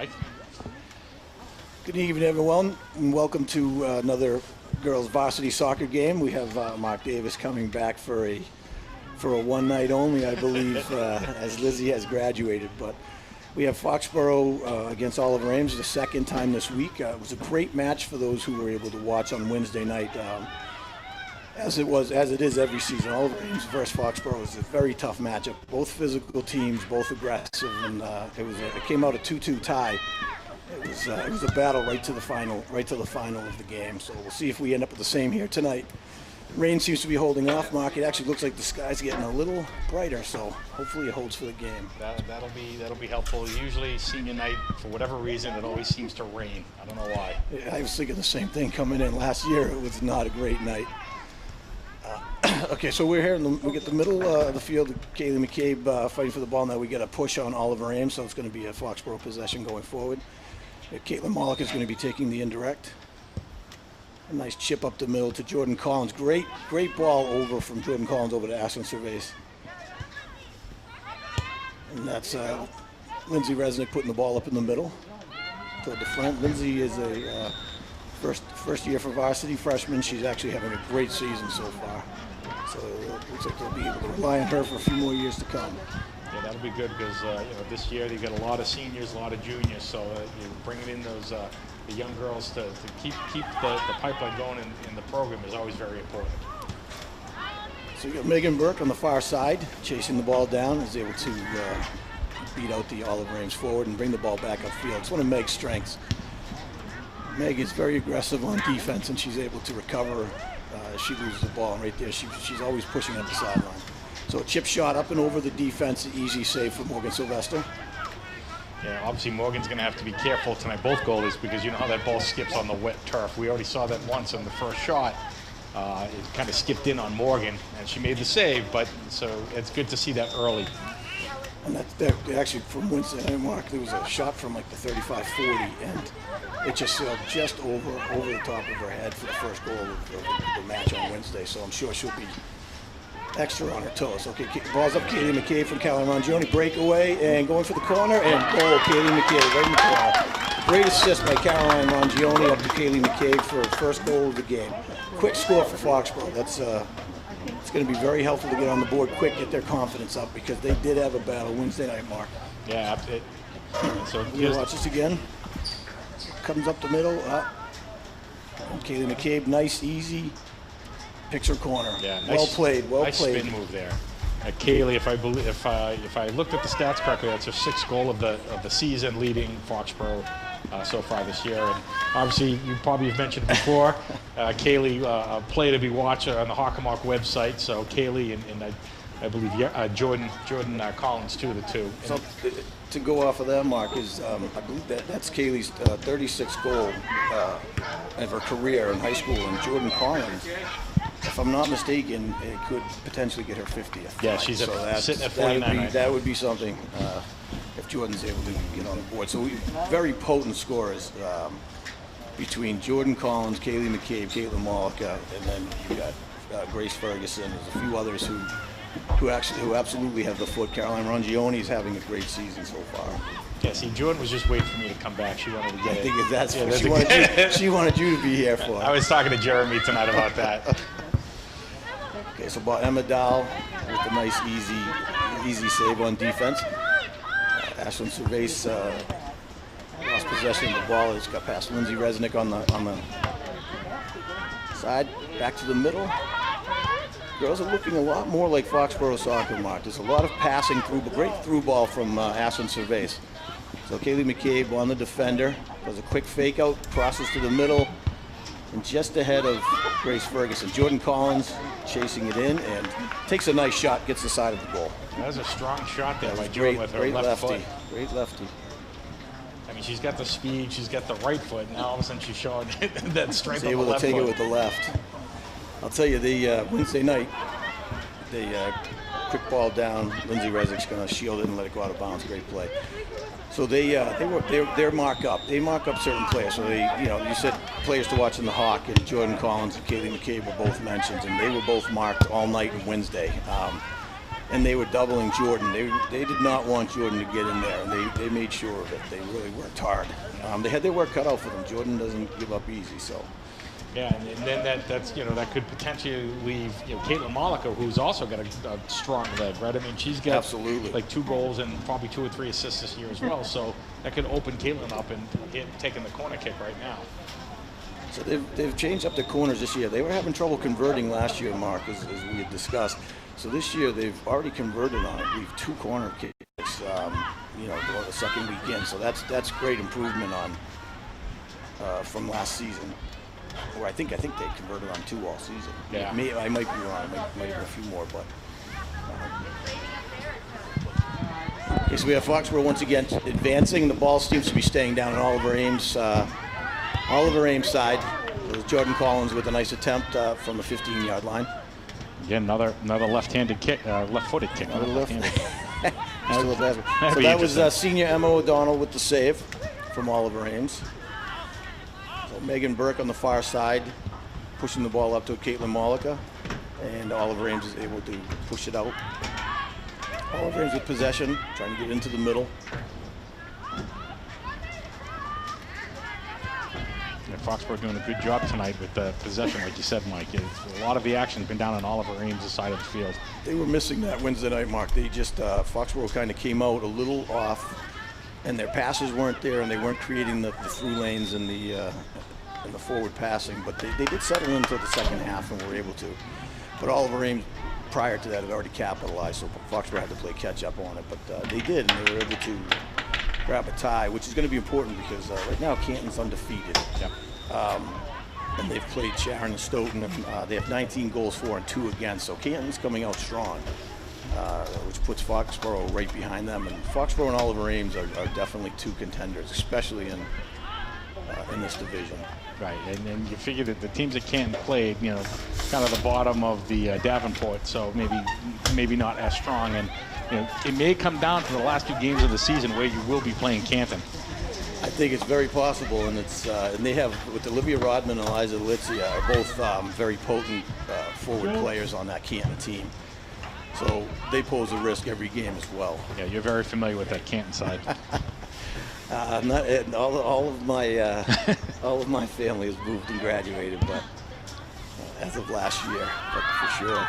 Mike. Good evening, everyone, and welcome to another girls' varsity soccer game. We have Mark Davis coming back for a one night only, I believe, as Lizzie has graduated. But we have Foxborough against Oliver Ames the second time this week. It was a great match for those who were able to watch on Wednesday night. As it is every season, Oliver Ames versus Foxborough is a very tough matchup. Both physical teams, both aggressive, and it came out a 2-2 tie. It was a battle right to the final of the game. So we'll see if we end up with the same here tonight. Rain seems to be holding off, Mark. It actually looks like the sky's getting a little brighter, so hopefully it holds for the game. That'll be helpful. Usually senior night, for whatever reason, it always seems to rain. I don't know why. Yeah, I was thinking the same thing coming in last year. It was not a great night. Okay, so we're here we get the middle of the field. Kaylee McCabe fighting for the ball. Now we get a push on Oliver Ames, so it's going to be a Foxborough possession going forward. Caitlin Mollick is going to be taking the indirect. A nice chip up the middle to Jordan Collins. Great ball over from Jordan Collins over to Ashlyn Cervais. And that's Lindsay Resnick putting the ball up in the middle toward the front. Lindsay is a first year for varsity freshman. She's actually having a great season so far. So it looks like they'll be able to rely on her for a few more years to come. Yeah, that'll be good because this year they've got a lot of seniors, a lot of juniors. So you're bringing in those the young girls to keep the pipeline going in the program is always very important. So you got Megan Burke on the far side, chasing the ball down, is able to beat out the Oliver Ames forward and bring the ball back upfield. It's one of Meg's strengths. Meg is very aggressive on defense, and she's able to recover. She loses the ball, and right there she's always pushing up the sideline. So a chip shot up and over the defense, easy save for Morgan Sylvester. Yeah, obviously Morgan's going to have to be careful tonight, both goalies, because you know how that ball skips on the wet turf. We already saw that once in the first shot. It kind of skipped in on Morgan, and she made the save, but so it's good to see that early. And that actually, from Wednesday night, Mark, there was a shot from like the 35-40, and it just sailed just over the top of her head for the first goal of the match on Wednesday, so I'm sure she'll be extra on her toes. Okay, ball's up, Kaylee McCabe from Caroline Rongione, breakaway, and going for the corner, and goal, Kaylee McCabe right in the corner. Great assist by Caroline Rongione up to Kaylee McCabe for her first goal of the game. Quick score for Foxborough. That's it's going to be very helpful to get on the board quick, get their confidence up, because they did have a battle Wednesday night, Mark. Yeah, so we'll watch this again. Comes up the middle, up. Kaylee McCabe, nice, easy. Picture corner. Yeah, nice, well played. Nice spin move there. Kaylee, if I looked at the stats correctly, that's her sixth goal of the season, leading Foxborough so far this year. And obviously, you probably have mentioned before, Kaylee, a play to be watched on the Hockomock website. So Kaylee and I believe Jordan Collins, two of the two. So to go off of that, Mark, is I believe that's Kaylee's 36th goal of her career in high school, and Jordan Collins, if I'm not mistaken, it could potentially get her 50th. Yeah, she's sitting at 49. That would be something if Jordan's able to get on the board. So very potent scores between Jordan Collins, Kaylee McCabe, Caitlin Mollick, and then you got Grace Ferguson. There's a few others who absolutely have the foot. Caroline Rongione is having a great season so far. Yeah, see, Jordan was just waiting for me to come back. She wanted to get it. I think that's what she wanted you to be here for. I was talking to Jeremy tonight about that. Okay, so about Emma Dahl with a nice, easy save on defense. Ashlyn Cervais lost possession of the ball. It's got past Lindsay Resnick on the side, back to the middle. Girls are looking a lot more like Foxborough soccer, Mark. There's a lot of passing through, but great through ball from Ashlyn Cervais. So Kaylee McCabe on the defender, does a quick fake out, crosses to the middle, and just ahead of Grace Ferguson. Jordan Collins chasing it in and takes a nice shot, gets the side of the goal. That was a strong shot there by Jordan with her left foot. Great lefty. I mean, she's got the speed, she's got the right foot, and now all of a sudden she's showing that stripe on the left foot. She's able to take it with the left. I'll tell you, the Wednesday night, they quick ball down. Lindsay Resnick's going to shield it and let it go out of bounds. Great play. So they're mark up. They mark up certain players. So you said players to watch in the Hawk, and Jordan Collins and Kaylee McCabe were both mentioned, and they were both marked all night on Wednesday. and they were doubling Jordan. They did not want Jordan to get in there, and they made sure of it. They really worked hard. They had their work cut out for them. Jordan doesn't give up easy, so. Yeah, and then that's that could potentially leave Caitlin Malika, who's also got a strong leg, right? I mean, she's got Absolutely. like 2 goals and probably 2 or 3 assists this year as well. So that could open Caitlin up and taking the corner kick right now. So they've changed up the corners this year. They were having trouble converting last year, Mark, as we had discussed. So this year they've already converted on, I believe, 2 corner kicks. The second weekend. So that's great improvement on from last season. Or I think they converted on 2 all season. Yeah. I might be wrong. Might have a few more, but. Okay, so we have Foxborough once again advancing. The ball seems to be staying down on Oliver Ames' side. Jordan Collins with a nice attempt from the 15-yard line. Again, another left-handed kick, left-footed kick. Another left-handed. Still a bad one. So that was senior Emma O'Donnell with the save from Oliver Ames. So Megan Burke on the far side, pushing the ball up to Caitlin Malika, and Oliver Ames is able to push it out. Oliver Ames with possession, trying to get into the middle. Foxborough doing a good job tonight with the possession, like you said, Mike. A lot of the action's been down on Oliver Ames' side of the field. They were missing that Wednesday night, Mark. They just, Foxborough kind of came out a little off, and their passes weren't there, and they weren't creating the through lanes and the forward passing, but they did settle into the second half and were able to. But Oliver Ames, prior to that, had already capitalized, so Foxborough had to play catch up on it, but they did, and they were able to grab a tie, which is going to be important because right now Canton's undefeated. Yep. And they've played Sharon and Stoughton, and they have 19 goals for and 2 against, so Canton's coming out strong, which puts Foxborough right behind them. And Foxborough and Oliver Ames are definitely 2 contenders, especially in this division. Right, and you figure that the teams that Canton played, kind of the bottom of the Davenport, so maybe not as strong. And it may come down to the last 2 games of the season where you will be playing Canton. I think it's very possible, and and they have, with Olivia Rodman and Eliza Litzia, are both very potent forward players on that Canton team. So they pose a risk every game as well. Yeah, you're very familiar with that Canton side. All of my family has moved and graduated, but as of last year, but for sure.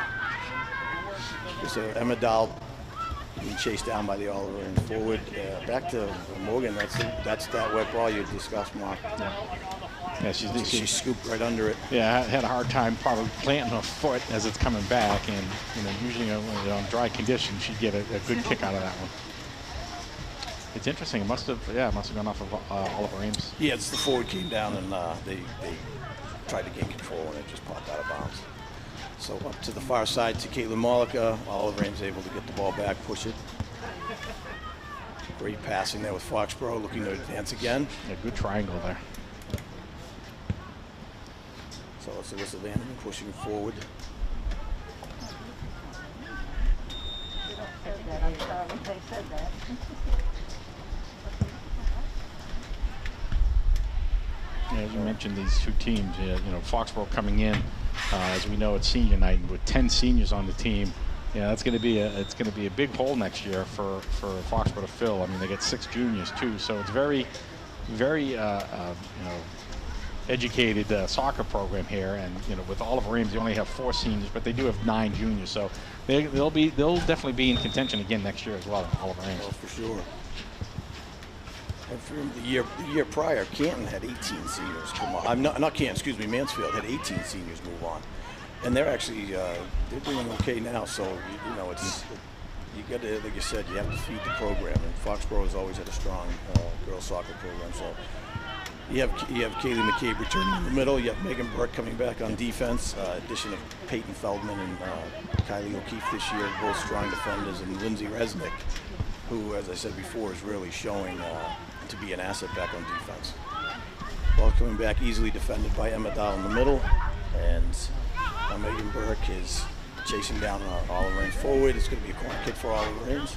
So Emma Dahl being chased down by the Oliver and forward. Back to Morgan. That's that wet ball you discussed, Mark. Yeah, she scooped right under it. Yeah, had a hard time probably planting her foot as it's coming back, and usually on dry conditions she'd get a good kick out of that one. It's interesting. It must have gone off of Oliver Ames. Yeah, the forward came down and they tried to gain control and it just popped out of bounds. So up to the far side to Caitlin Malika. Oliver Ames able to get the ball back, push it. Great passing there with Foxborough, looking to advance again. Yeah, good triangle there. So it's Alyssa Vanderman pushing forward. I'm sorry they said that. Yeah, as you mentioned, these 2 teams, Foxborough coming in, as we know, it's senior night with 10 seniors on the team. That's going to be a big hole next year for Foxborough to fill. I mean, they get 6 juniors too, so it's very, very educated soccer program here. And with Oliver Ames, they only have 4 seniors, but they do have 9 juniors, so they'll definitely be in contention again next year as well. Oliver Ames. Oh, for sure. And for the year prior, Canton had 18 seniors come on. Not Canton, excuse me, Mansfield had 18 seniors move on, and they're actually they're doing okay now. So it's you got to, like you said, you have to feed the program. And Foxborough has always had a strong girls soccer program. So you have Kaylee McCabe returning in the middle. You have Megan Burke coming back on defense. Addition of Peyton Feldman and Kylie O'Keefe this year, both strong defenders, and Lindsay Resnick, who, as I said before, is really showing to be an asset back on defense. Ball coming back, easily defended by Emma Dahl in the middle, and Megan Burke is chasing down Oliver Ames forward. It's going to be a corner kick for Oliver Ames,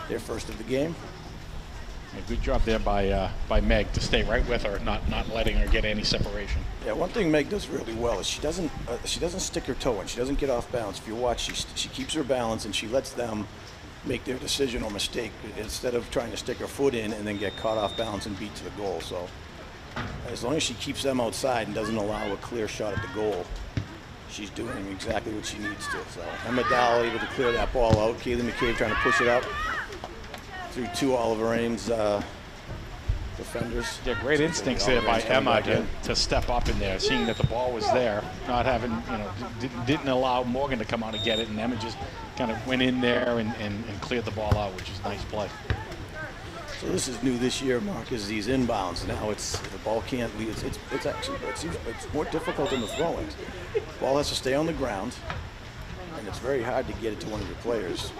their first of the game. good job there by Meg to stay right with her, not letting her get any separation. Yeah, one thing Meg does really well is she doesn't stick her toe in. She doesn't get off balance. If you watch, she keeps her balance and she lets them make their decision or mistake instead of trying to stick her foot in and then get caught off balance and beat to the goal. So as long as she keeps them outside and doesn't allow a clear shot at the goal, she's doing exactly what she needs to. So Emma Dowell able to clear that ball out. Kaylee McCabe trying to push it up through two Oliver Ames defenders. Yeah, great instincts there by Emma to step up in there, seeing that the ball was there, not having, didn't allow Morgan to come out and get it, and Emma just kind of went in there and cleared the ball out, which is a nice play. So this is new this year, Mark, is these inbounds. Now the ball can't leave. It's more difficult than the throwing. The ball has to stay on the ground, and it's very hard to get it to one of your players.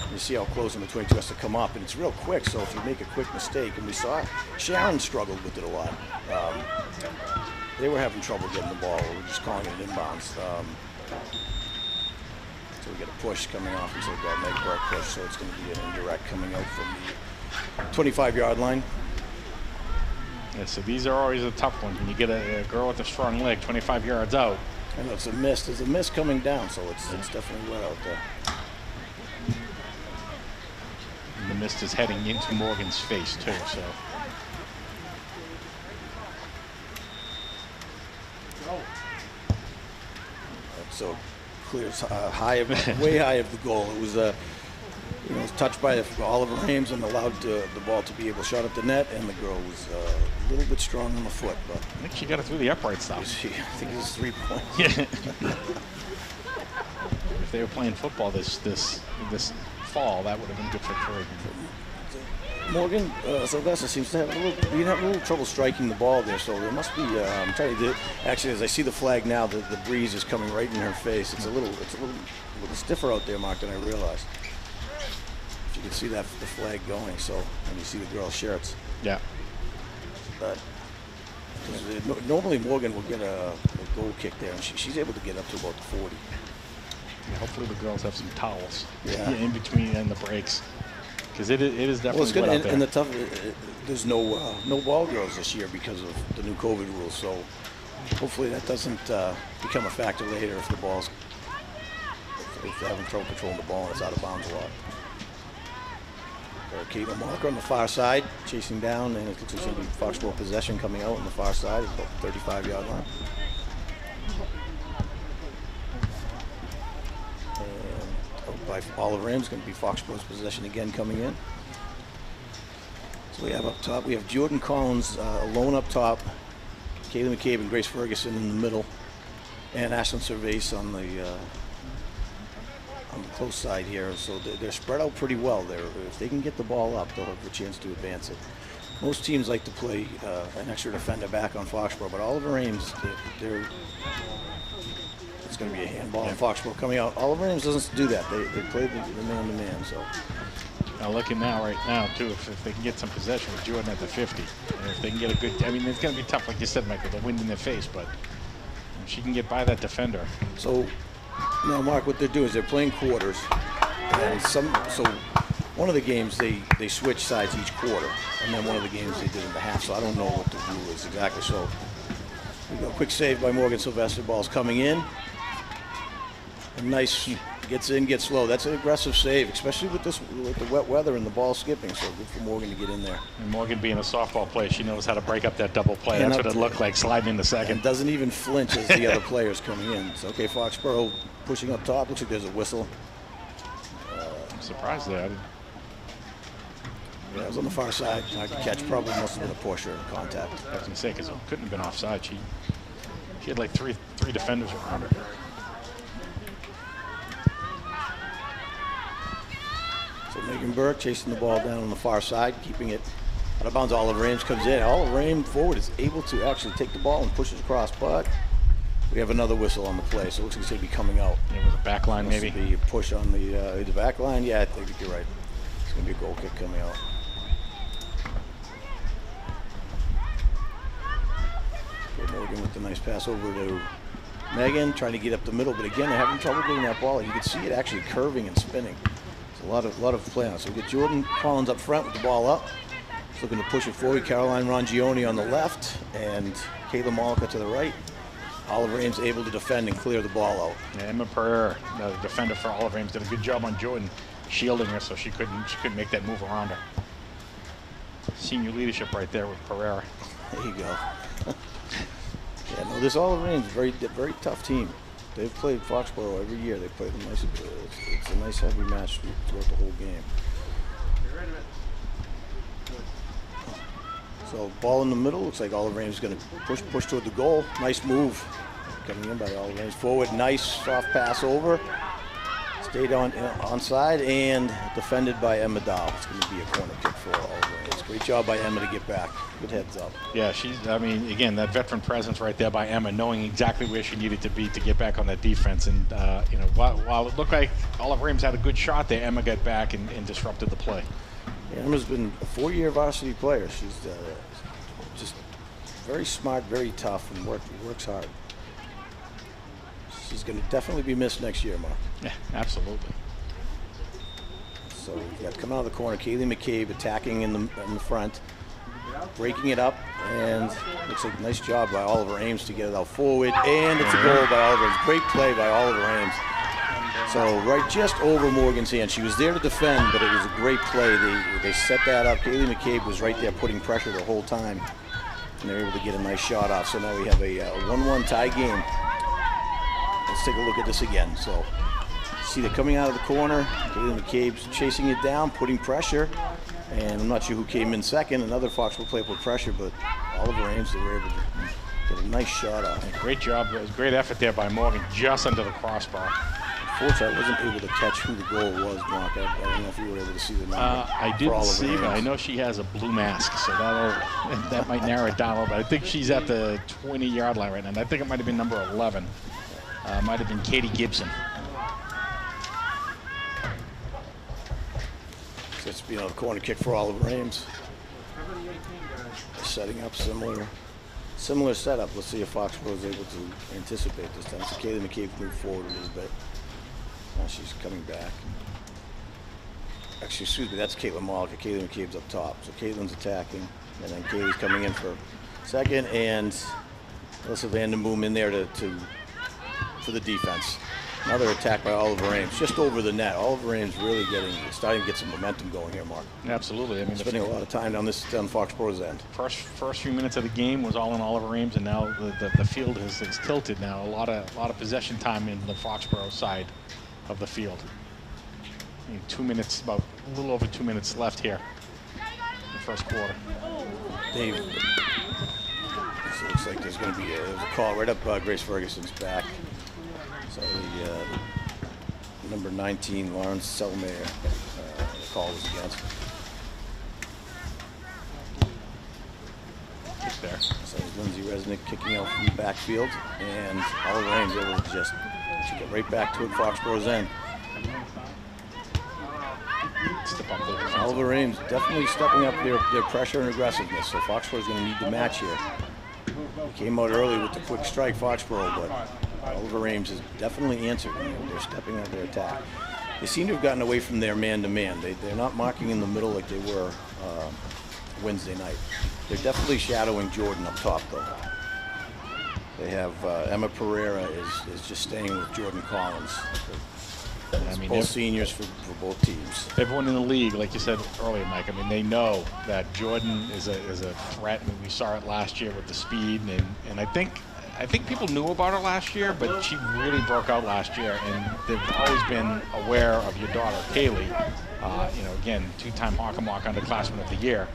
You see how close in between two has to come up, and it's real quick, so if you make a quick mistake, and we saw Sharon struggled with it a lot. They were having trouble getting the ball. We were just calling it an inbounds. So we get a push coming off until we got a Meg Burke push, so it's going to be an indirect coming out from the 25-yard line. Yeah, so these are always a tough one. When you get a girl with a strong leg 25 yards out. I know it's a miss. There's a miss coming down, so it's definitely wet out there. And the mist is heading into Morgan's face, too, so. So clear, way high of the goal. It was it was touched by Oliver Ames and allowed the ball to be able to shot at the net, and the girl was a little bit strong on the foot. But I think she got it through the upright stuff. I think it was 3 points. Yeah. If they were playing football this fall, that would have been good for Troy. Morgan Sylvester seems to have a little trouble striking the ball there, so there must be. I'm trying to actually, as I see the flag now, the breeze is coming right in her face. It's a little stiffer out there, Mark, than I realized. You can see that the flag going. So when you see the girls' shirts, yeah. But normally Morgan will get a goal kick there, and she's able to get up to about the 40. Yeah, hopefully the girls have some towels in between and the breaks. Because it is definitely wet out there. And the tough, there's no ball girls this year because of the new COVID rules. So hopefully that doesn't become a factor later if the ball's if they're having trouble controlling the ball and it's out of bounds a lot. Caitlin Walker on the far side, chasing down, and it looks like it's going to be Foxborough possession coming out on the far side, about the 35-yard line. By Oliver Ames, going to be Foxborough's possession again coming in. So we have up top, we have Jordan Collins alone up top, Kaylee McCabe and Grace Ferguson in the middle, and Ashlyn Cervase on the close side here. So they're spread out pretty well there. If they can get the ball up, they'll have a chance to advance it. Most teams like to play an extra defender back on Foxborough, but Oliver Ames, it's going to be a handball on Foxborough coming out. Oliver Ames doesn't do that. They play the man-to-man. So now looking right now, too, if they can get some possession with Jordan at the 50. And if they can get a good, I mean, it's going to be tough, like you said, Michael, the wind in their face, but if she can get by that defender. So now, Mark, what they're doing is they're playing quarters. And so one of the games, they switch sides each quarter. And then one of the games they did in the half. So I don't know what the rule is exactly. So we go quick save by Morgan Sylvester. Ball's coming in. A nice gets in, gets slow. That's an aggressive save, especially with the wet weather and the ball skipping. So good for Morgan to get in there. And Morgan being a softball player, she knows how to break up that double play. That's what it looked like, sliding into second. And doesn't even flinch as the other players coming in. So okay, Foxborough pushing up top. Looks like there's a whistle. I'm surprised there. Yeah, it was on the far side. Hard to catch. Probably must have been a push or contact. I was going to say, because it couldn't have been offside. She had like three defenders around her. So Megan Burke chasing the ball down on the far side, keeping it out of bounds. Oliver Ames comes in. Oliver Ames forward is able to actually take the ball and push it across, but we have another whistle on the play, so it looks like it's going to be coming out. Yeah, with a back line maybe? Be a push on the back line. Yeah, I think you're right. It's going to be a goal kick coming out. Okay, Morgan with the nice pass over to Megan, trying to get up the middle, but again, they're having trouble getting that ball. You can see it actually curving and spinning. It's a lot of play on. So we get Jordan Collins up front with the ball up. He's looking to push it forward. Caroline Rongione on the left and Kayla Malika to the right. Oliver Ames able to defend and clear the ball out. Yeah, Emma Pereira, the defender for Oliver Ames, did a good job on Jordan, shielding her so she couldn't make that move around her. Senior leadership right there with Pereira. There you go. Yeah, no, this Oliver Ames very tough team. They've played Foxborough every year. They played a nice. It's a nice heavy match throughout the whole game. So ball in the middle. Looks like Oliver Ames is going to push toward the goal. Nice move coming in by Oliver Ames. Forward, nice soft pass over. Stayed onside and defended by Emma Dahl. It's going to be a corner kick for Oliver Ames. Great job by Emma to get back. Good heads up. Yeah, I mean, again, that veteran presence right there by Emma, knowing exactly where she needed to be to get back on that defense. And, you know, while it looked like Oliver Ames had a good shot there, Emma got back and disrupted the play. Yeah, Emma's been a 4-year varsity player. She's just very smart, very tough, and works hard. She's going to definitely be missed next year, Mark. Yeah, absolutely. So we've got coming out of the corner, Kaylee McCabe attacking in the front, breaking it up, and looks like a nice job by Oliver Ames to get it out forward, and it's a goal by Oliver Ames. Great play by Oliver Ames. So right just over Morgan's hand. She was there to defend, but it was a great play. They set that up. Kaylee McCabe was right there putting pressure the whole time, and they're able to get a nice shot off. So now we have a 1-1 tie game. Let's take a look at this again. So see they're coming out of the corner. Kaylee McCabe's chasing it down, putting pressure. And I'm not sure who came in second. Another Foxborough player put pressure, but Oliver Ames, they were able to get a nice shot off. Great job. It was great effort there by Morgan, just under the crossbar. Unfortunately, I wasn't able to catch who the goal was, Mark. I don't know if you were able to see the number. I didn't see, but I know she has a blue mask, so that might narrow it down a little bit. I think she's at the 20-yard line right now, and I think it might have been number 11. Might have been Katie Gibson. So it's a corner kick for Oliver Ames. Setting up similar setup. Let's see if Foxborough is able to anticipate this time. So Kaylee McCabe moved forward a little bit. Now she's coming back. Actually, excuse me, that's Caitlin Malika. Kaylee McCabe's up top. So Caitlin's attacking, and then Kaylee's coming in for second, and Alyssa Vandenboom in there for the defense. Another attack by Oliver Ames, just over the net. Oliver Ames really starting to get some momentum going here, Mark. Absolutely. I mean, spending a lot of time on Foxborough's end. First few minutes of the game was all in Oliver Ames, and now the field is tilted now. A lot of possession time in the Foxborough side of the field. I mean, 2 minutes, about a little over 2 minutes left here in the first quarter. Dave, it looks like there's going to be a call right up Grace Ferguson's back. So the number 19, Lawrence Selmayer, the call was against. Kick there. So Lindsay Resnick kicking out from the backfield, and Oliver Ames able to just get right back to it, Foxborough's end. Step up there. Oliver Ames definitely stepping up their pressure and aggressiveness, so Foxborough's going to need the match here. They came out early with the quick strike, Foxborough, but Oliver Ames has definitely answered. They're stepping up their attack. They seem to have gotten away from their man-to-man. They're not marking in the middle like they were Wednesday night. They're definitely shadowing Jordan up top, though. They have Emma Pereira is just staying with Jordan Collins. I mean, both seniors for both teams. Everyone in the league, like you said earlier, Mike, I mean, they know that Jordan is a threat. I mean, we saw it last year with the speed, and I think people knew about her last year, but she really broke out last year, and they've always been aware of your daughter, Kaylee. You know, again, 2-time Hockomock underclassman of the year.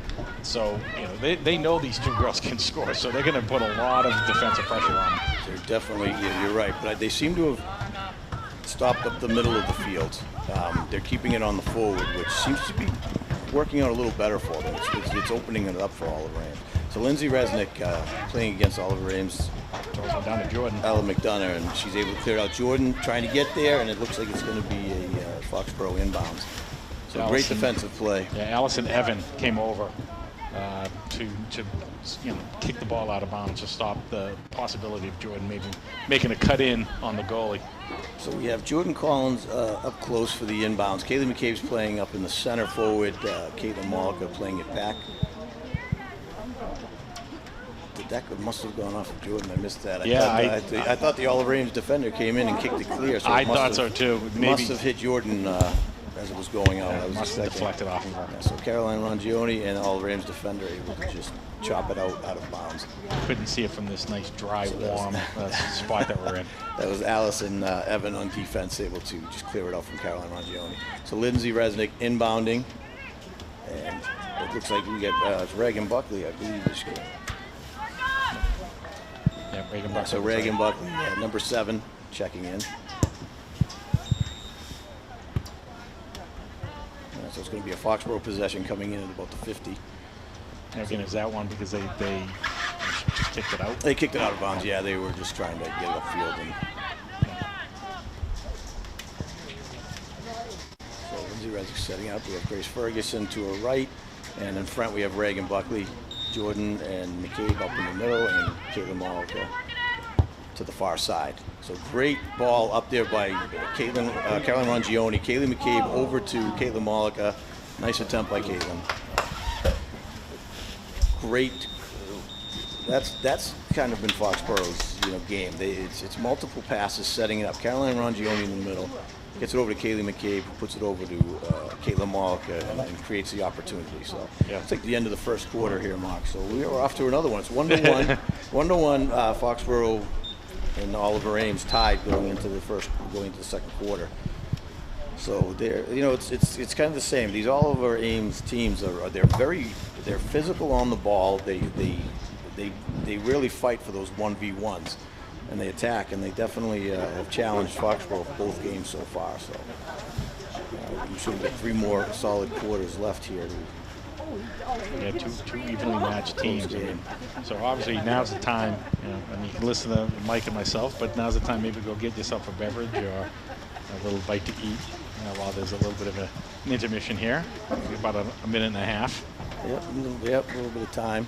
So, you know, they know these two girls can score, so they're going to put a lot of defensive pressure on them. They're definitely, you're right, but they seem to have stopped up the middle of the field. They're keeping it on the forward, which seems to be working out a little better for them. It's opening it up for Oliver Ames. So Lindsay Resnick playing against Oliver Ames. Throws it down to Jordan. Ella McDonough, and she's able to clear out Jordan, trying to get there, and it looks like it's going to be a Foxborough inbounds. So great defensive play. Yeah, Allison Evan came over to kick the ball out of bounds to stop the possibility of Jordan maybe making a cut in on the goalie. So we have Jordan Collins up close for the inbounds. Kaylee McCabe's playing up in the center forward. Caitlin Malika playing it back. The deck must have gone off of Jordan. I missed that. I thought the Oliver Ames defender came in and kicked it clear. So I thought so too. Maybe must have hit Jordan as it was going out. Yeah, must have deflected off of her. Yeah, so Caroline Rongione and Oliver Ames defender able to just chop it out of bounds. Couldn't see it from this nice, dry, warm spot that we're in. That was Allison Evan on defense, able to just clear it out from Caroline Rongione. So Lindsay Resnick inbounding, and it looks like we get Reagan Buckley, I believe, this game. Yeah, Reagan Buckley. So Reagan Buckley, number 7, checking in. So it's going to be a Foxborough possession coming in at about the 50. And again, is that one because they just kicked it out? They kicked it out of bounds. Yeah, they were just trying to get it upfield. And so Lindsay Resnick setting up. We have Grace Ferguson to her right, and in front we have Reagan Buckley, Jordan and McCabe up in the middle, and Caitlin Malika to the far side. So great ball up there by Caroline Rongione. Kaylee McCabe over to Caitlin Malika. Nice attempt by Caitlin. Great. That's kind of been Foxborough's game. It's multiple passes setting it up. Caroline Rongione in the middle gets it over to Kaylee McCabe, who puts it over to Caitlin Malika and creates the opportunity. So it's like the end of the first quarter here, Mark. So we are off to another one. It's 1-1. 1-1. Foxborough and Oliver Ames tied going into the second quarter. So it's kind of the same. These Oliver Ames teams they're physical on the ball. They really fight for those 1v1s, and they attack, and they definitely have challenged Foxborough both games so far. So we should have 3 more solid quarters left here. Yeah, two evenly matched teams. I mean, so obviously now's the time. You can listen to Mike and myself, but now's the time maybe go get yourself a beverage or a little bite to eat while there's a little bit of an intermission here, maybe about a minute and a half. Yep, a little bit of time.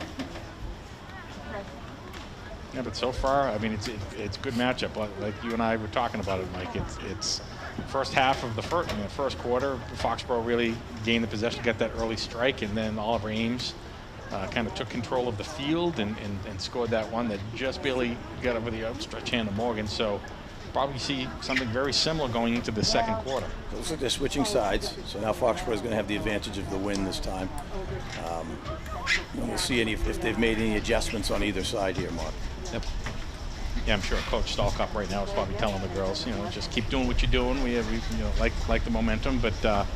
Yeah, but so far, I mean, it's a good matchup. Like you and I were talking about it, Mike. It's first half of the first quarter. Foxborough really gained the possession, got that early strike, and then Oliver Ames kind of took control of the field and scored that one that just barely got over the outstretched hand of Morgan. So probably see something very similar going into the second quarter. It looks like they're switching sides. So now Foxborough is going to have the advantage of the win this time. And we'll see if they've made any adjustments on either side here, Mark. Yep. Yeah, I'm sure Coach Stalkup right now is probably telling the girls, just keep doing what you're doing. We like the momentum, but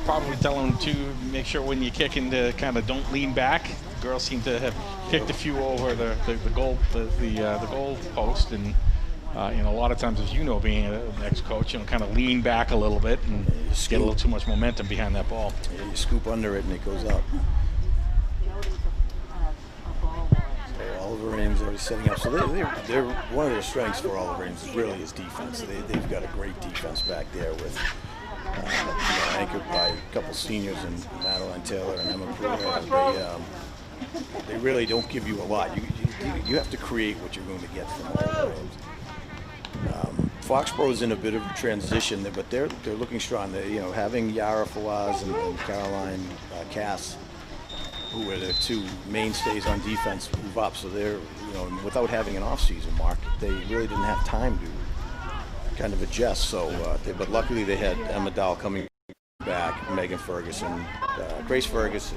probably telling them to make sure when you're kicking to kind of don't lean back. The girls seem to have kicked a few over the goal post, and a lot of times, as you know, being an ex-coach, kind of lean back a little bit and get a little too much momentum behind that ball. Yeah, you scoop under it and it goes up. Oliver Ames already setting up. So they're one of their strengths for Oliver Ames is really his defense. They've got a great defense back there with anchored by a couple seniors and Madeline Taylor and Emma Pereira. They really don't give you a lot. You have to create what you're going to get from Oliver Ames. Foxborough is in a bit of a transition, but they're looking strong. Having Yara Fawaz and Caroline Cass, who were their 2 mainstays on defense, move up. So they're, without having an off-season, Mark, they really didn't have time to kind of adjust. So, but luckily they had Emma Dahl coming back, Megan Ferguson, Grace Ferguson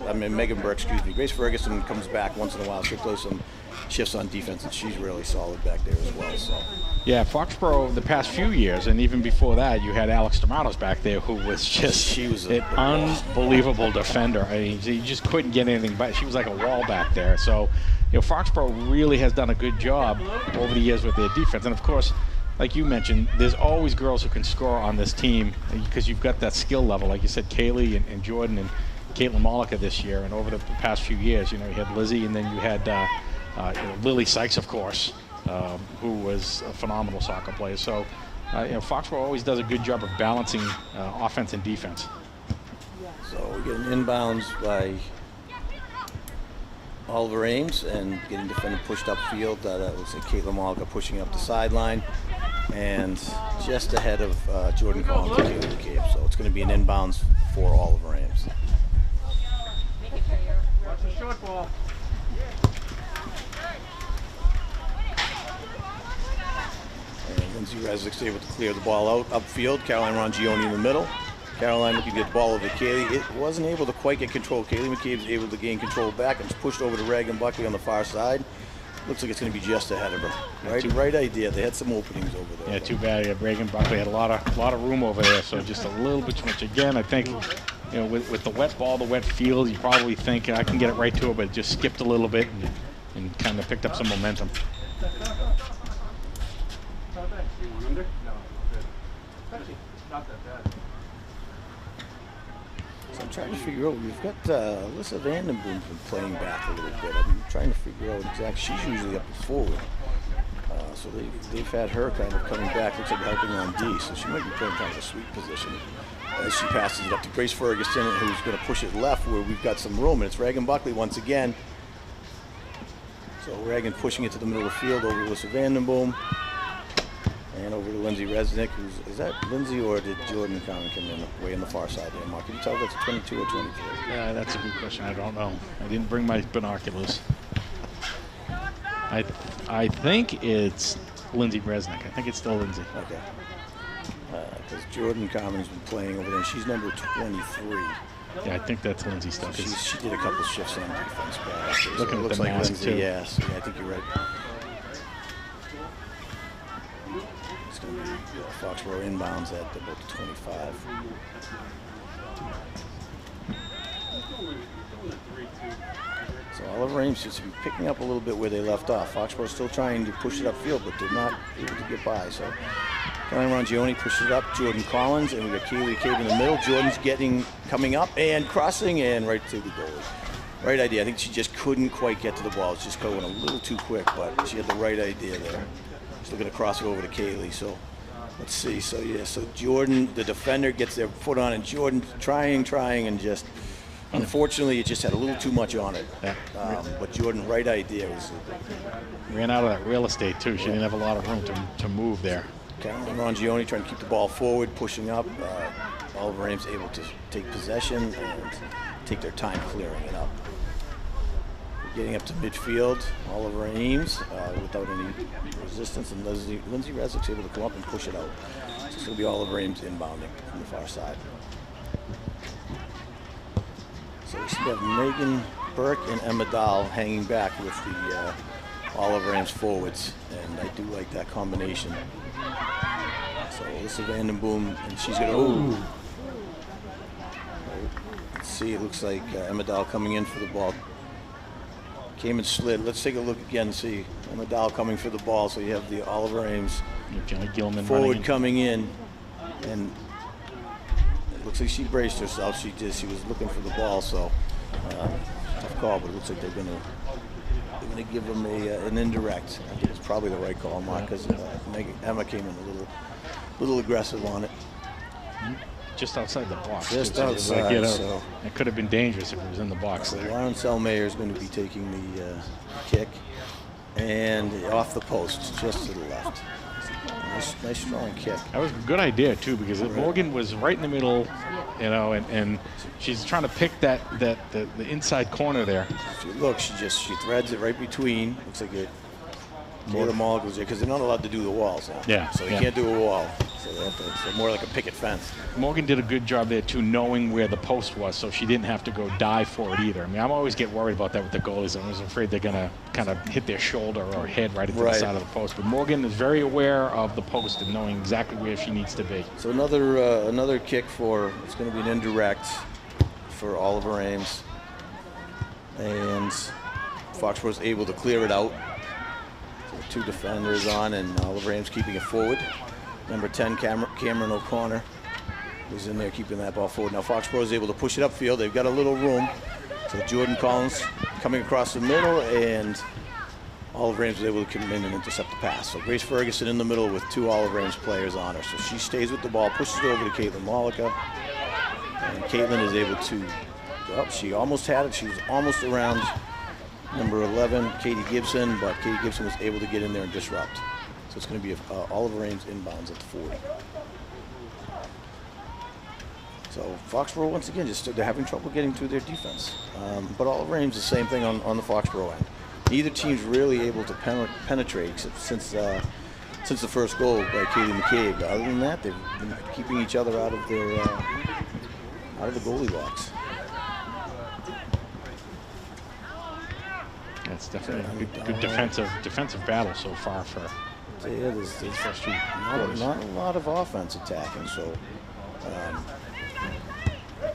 comes back once in a while. She'll play some shifts on defense, and she's really solid back there as well. So. Yeah, Foxborough the past few years, and even before that, you had Alex D'Amatos back there, who was just an unbelievable defender. I mean, you just couldn't get anything by. She was like a wall back there. So, Foxborough really has done a good job over the years with their defense. And of course, like you mentioned, there's always girls who can score on this team because you've got that skill level. Like you said, Kaylee and Jordan and Caitlin Malika this year, and over the past few years, you had Lizzie, and then you had Lily Sykes, of course, who was a phenomenal soccer player. So, Foxborough always does a good job of balancing offense and defense. So we get an inbounds by Oliver Ames and getting defender pushed upfield. That looks like Caitlin Malka pushing up the sideline. And just ahead of Jordan Collins and Kaylee McCabe. So it's going to be an inbounds for Oliver Ames. Watch the short ball. And Lindsay Resnick's able to clear the ball out upfield. Caroline Rongioni in the middle. Caroline looking to get the ball over to Kaylee. It wasn't able to quite get control. Kaylee McCabe was able to gain control back and it's pushed over to Reagan Buckley on the far side. Looks like it's going to be just ahead of her. Right idea. They had some openings over there. Yeah, too bad. Yeah, Reagan Buckley had a lot of room over there, so just a little bit too much. Again, I think, you know, with the wet ball, the wet field, you probably think I can get it right to her, but it just skipped a little bit and kind of picked up some momentum. So I'm trying to figure out, we've got Alyssa Vandenboom been playing back a little bit. I'm trying to figure out exactly, she's usually up and forward. So they've had her kind of coming back, looks like helping on D, so she might be playing kind of a sweet position. As she passes it up to Grace Ferguson, who's going to push it left where we've got some room, and it's Reagan Buckley once again. So Reagan pushing it to the middle of the field over to Alyssa Vandenboom. And over to Lindsay Resnick, is that Lindsay or did Jordan Conlon come in way on the far side there, Mark? Can you tell if that's a 22 or 23? Yeah, that's a good question. I don't know. I didn't bring my binoculars. I think it's Lindsay Resnick. I think it's still Lindsay. Okay. Because Jordan Conlon's been playing over there, and she's number 23. Yeah, I think that's Lindsay still. So she did a couple shifts on defense back. So Looking it at looks the like mask, Lindsay, too. yes. Yeah, I think you're right. It's going to be Foxborough inbounds at about the 25. So Oliver Ames seems to be picking up a little bit where they left off. Foxborough still trying to push it upfield, but they're not able to get by. So Caroline Rongioni pushes it up. Jordan Collins, and we got Kaylee Cave in the middle. Jordan's coming up and crossing and right to the goalie. Right idea. I think she just couldn't quite get to the ball. It's just going a little too quick, but she had the right idea there. She's looking to cross it over to Kaylee. So let's see. So yeah, so Jordan, the defender, gets their foot on, and Jordan trying, and just unfortunately it just had a little too much on it. Yeah. But Jordan, right idea was. Ran out of that real estate too. She didn't have a lot of room to move there. Caroline Rongioni trying to keep the ball forward, pushing up. Oliver Ames able to take possession and take their time clearing it up. Getting up to midfield, Oliver Ames without any resistance, and Lindsay Resnick's able to come up and push it out. So it's going to be Oliver Ames inbounding from the far side. So we still have Megan Burke and Emma Dahl hanging back with the Oliver Ames forwards, and I do like that combination. So Alyssa Vandenboom, and she's going to. Let's see, it looks like Emma Dahl coming in for the ball. Came and slid. Let's take a look again and see Emma Dahl coming for the ball. So you have the Oliver Ames Jenna Gilman forward coming in, and it looks like she braced herself. She was looking for the ball, so tough call. But it looks like they're going to give them an indirect. I think it's probably the right call, Mark, because Emma came in a little aggressive on it. just outside the box. Just too, so outside, it was so. It could have been dangerous if it was in the box So there. Lauren Selmayer is going to be taking the kick, and off the post, just to the left. Nice strong kick. That was a good idea too, because Morgan was right in the middle, you know, and she's trying to pick the inside corner there. If you look, she threads it right between. Looks like it. More the mall goes there because they're not allowed to do the walls now. Yeah. So they can't do a wall. So they have to. It's more like a picket fence. Morgan did a good job there too, knowing where the post was, so she didn't have to go dive for it either. I mean, I'm always get worried about that with the goalies. I was afraid they're gonna kind of hit their shoulder or head right into the side of the post. But Morgan is very aware of the post and knowing exactly where she needs to be. So another kick for, it's going to be an indirect for Oliver Ames, and Foxborough is able to clear it out. So two defenders on, and Oliver Ames keeping it forward. Number 10, Cameron O'Connor, who's in there keeping that ball forward. Now Foxborough is able to push it upfield. They've got a little room. So Jordan Collins coming across the middle, and Oliver Ames was able to come in and intercept the pass. So Grace Ferguson in the middle with two Oliver Ames players on her. So she stays with the ball, pushes it over to Caitlin Malika, and Caitlin is able to, well, she almost had it. She was almost around number 11, Katie Gibson, but Katie Gibson was able to get in there and disrupt. So it's going to be Oliver Ames inbounds at the 40. So Foxborough, once again, they're having trouble getting through their defense. But Oliver Ames, the same thing on the Foxborough end. Neither team's really able to penetrate except since the first goal by Kaylee McCabe. Other than that, they've been keeping each other out of their out of the goalie box. That's definitely a good defensive battle so far for there's first two not a lot of offense attacking. So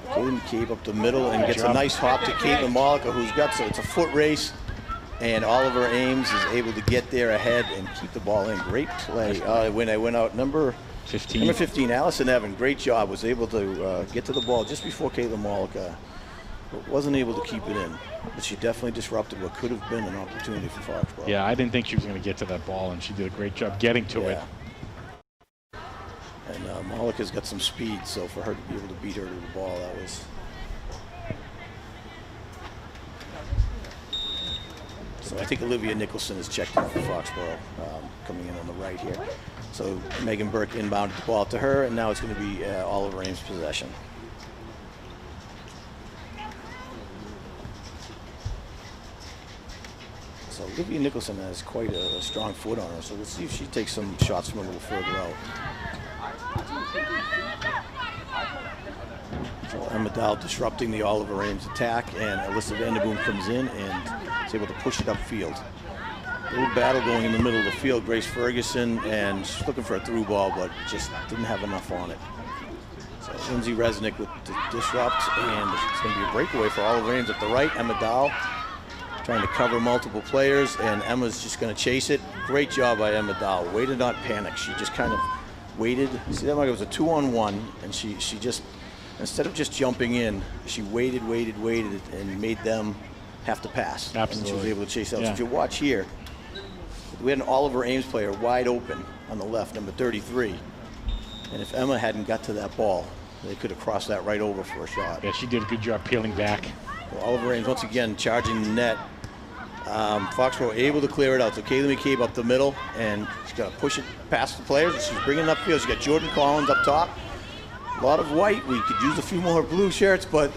Kaylee McCabe up the middle and gets a nice hop to Caitlin Mollica, who's got it's a foot race. And Oliver Ames is able to get there ahead and keep the ball in. Great play. When I went out, number 15, Allison Evan, great job. Was able to get to the ball just before Caitlin Mollica, but wasn't able to keep it in. But she definitely disrupted what could have been an opportunity for Foxborough. Yeah, I didn't think she was going to get to that ball, and she did a great job getting to it. And Mollica's got some speed, so for her to be able to beat her to the ball, that was... So I think Olivia Nicholson is checked in for Foxborough, coming in on the right here. So Megan Burke inbounded the ball to her, and now it's going to be Oliver Ames' possession. So Olivia Nicholson has quite a strong foot on her, so let's see if she takes some shots from a little further out. So Emma Dow disrupting the Oliver Ames attack, and Alyssa Vanderboom comes in and is able to push it upfield. A little battle going in the middle of the field. Grace Ferguson, and she's looking for a through ball, but just didn't have enough on it. So Lindsay Resnick with the disrupt, and it's going to be a breakaway for Oliver Ames at the right. Emma Dow trying to cover multiple players, and Emma's just going to chase it. Great job by Emma Dow. Way to not panic. She just kind of waited. See that like it was a 2-on-1, and she just, instead of just jumping in, she waited, and made them have to pass. Absolutely. And she was able to chase out. Yeah. So if you watch here, we had an Oliver Ames player wide open on the left, number 33. And if Emma hadn't got to that ball, they could have crossed that right over for a shot. Yeah, she did a good job peeling back. Well, Oliver Ames once again charging the net. Foxborough able to clear it out. So Kaylee McCabe up the middle, and she's got to push it past the players. She's bringing it upfield. She's got Jordan Collins up top. A lot of white. We could use a few more blue shirts, but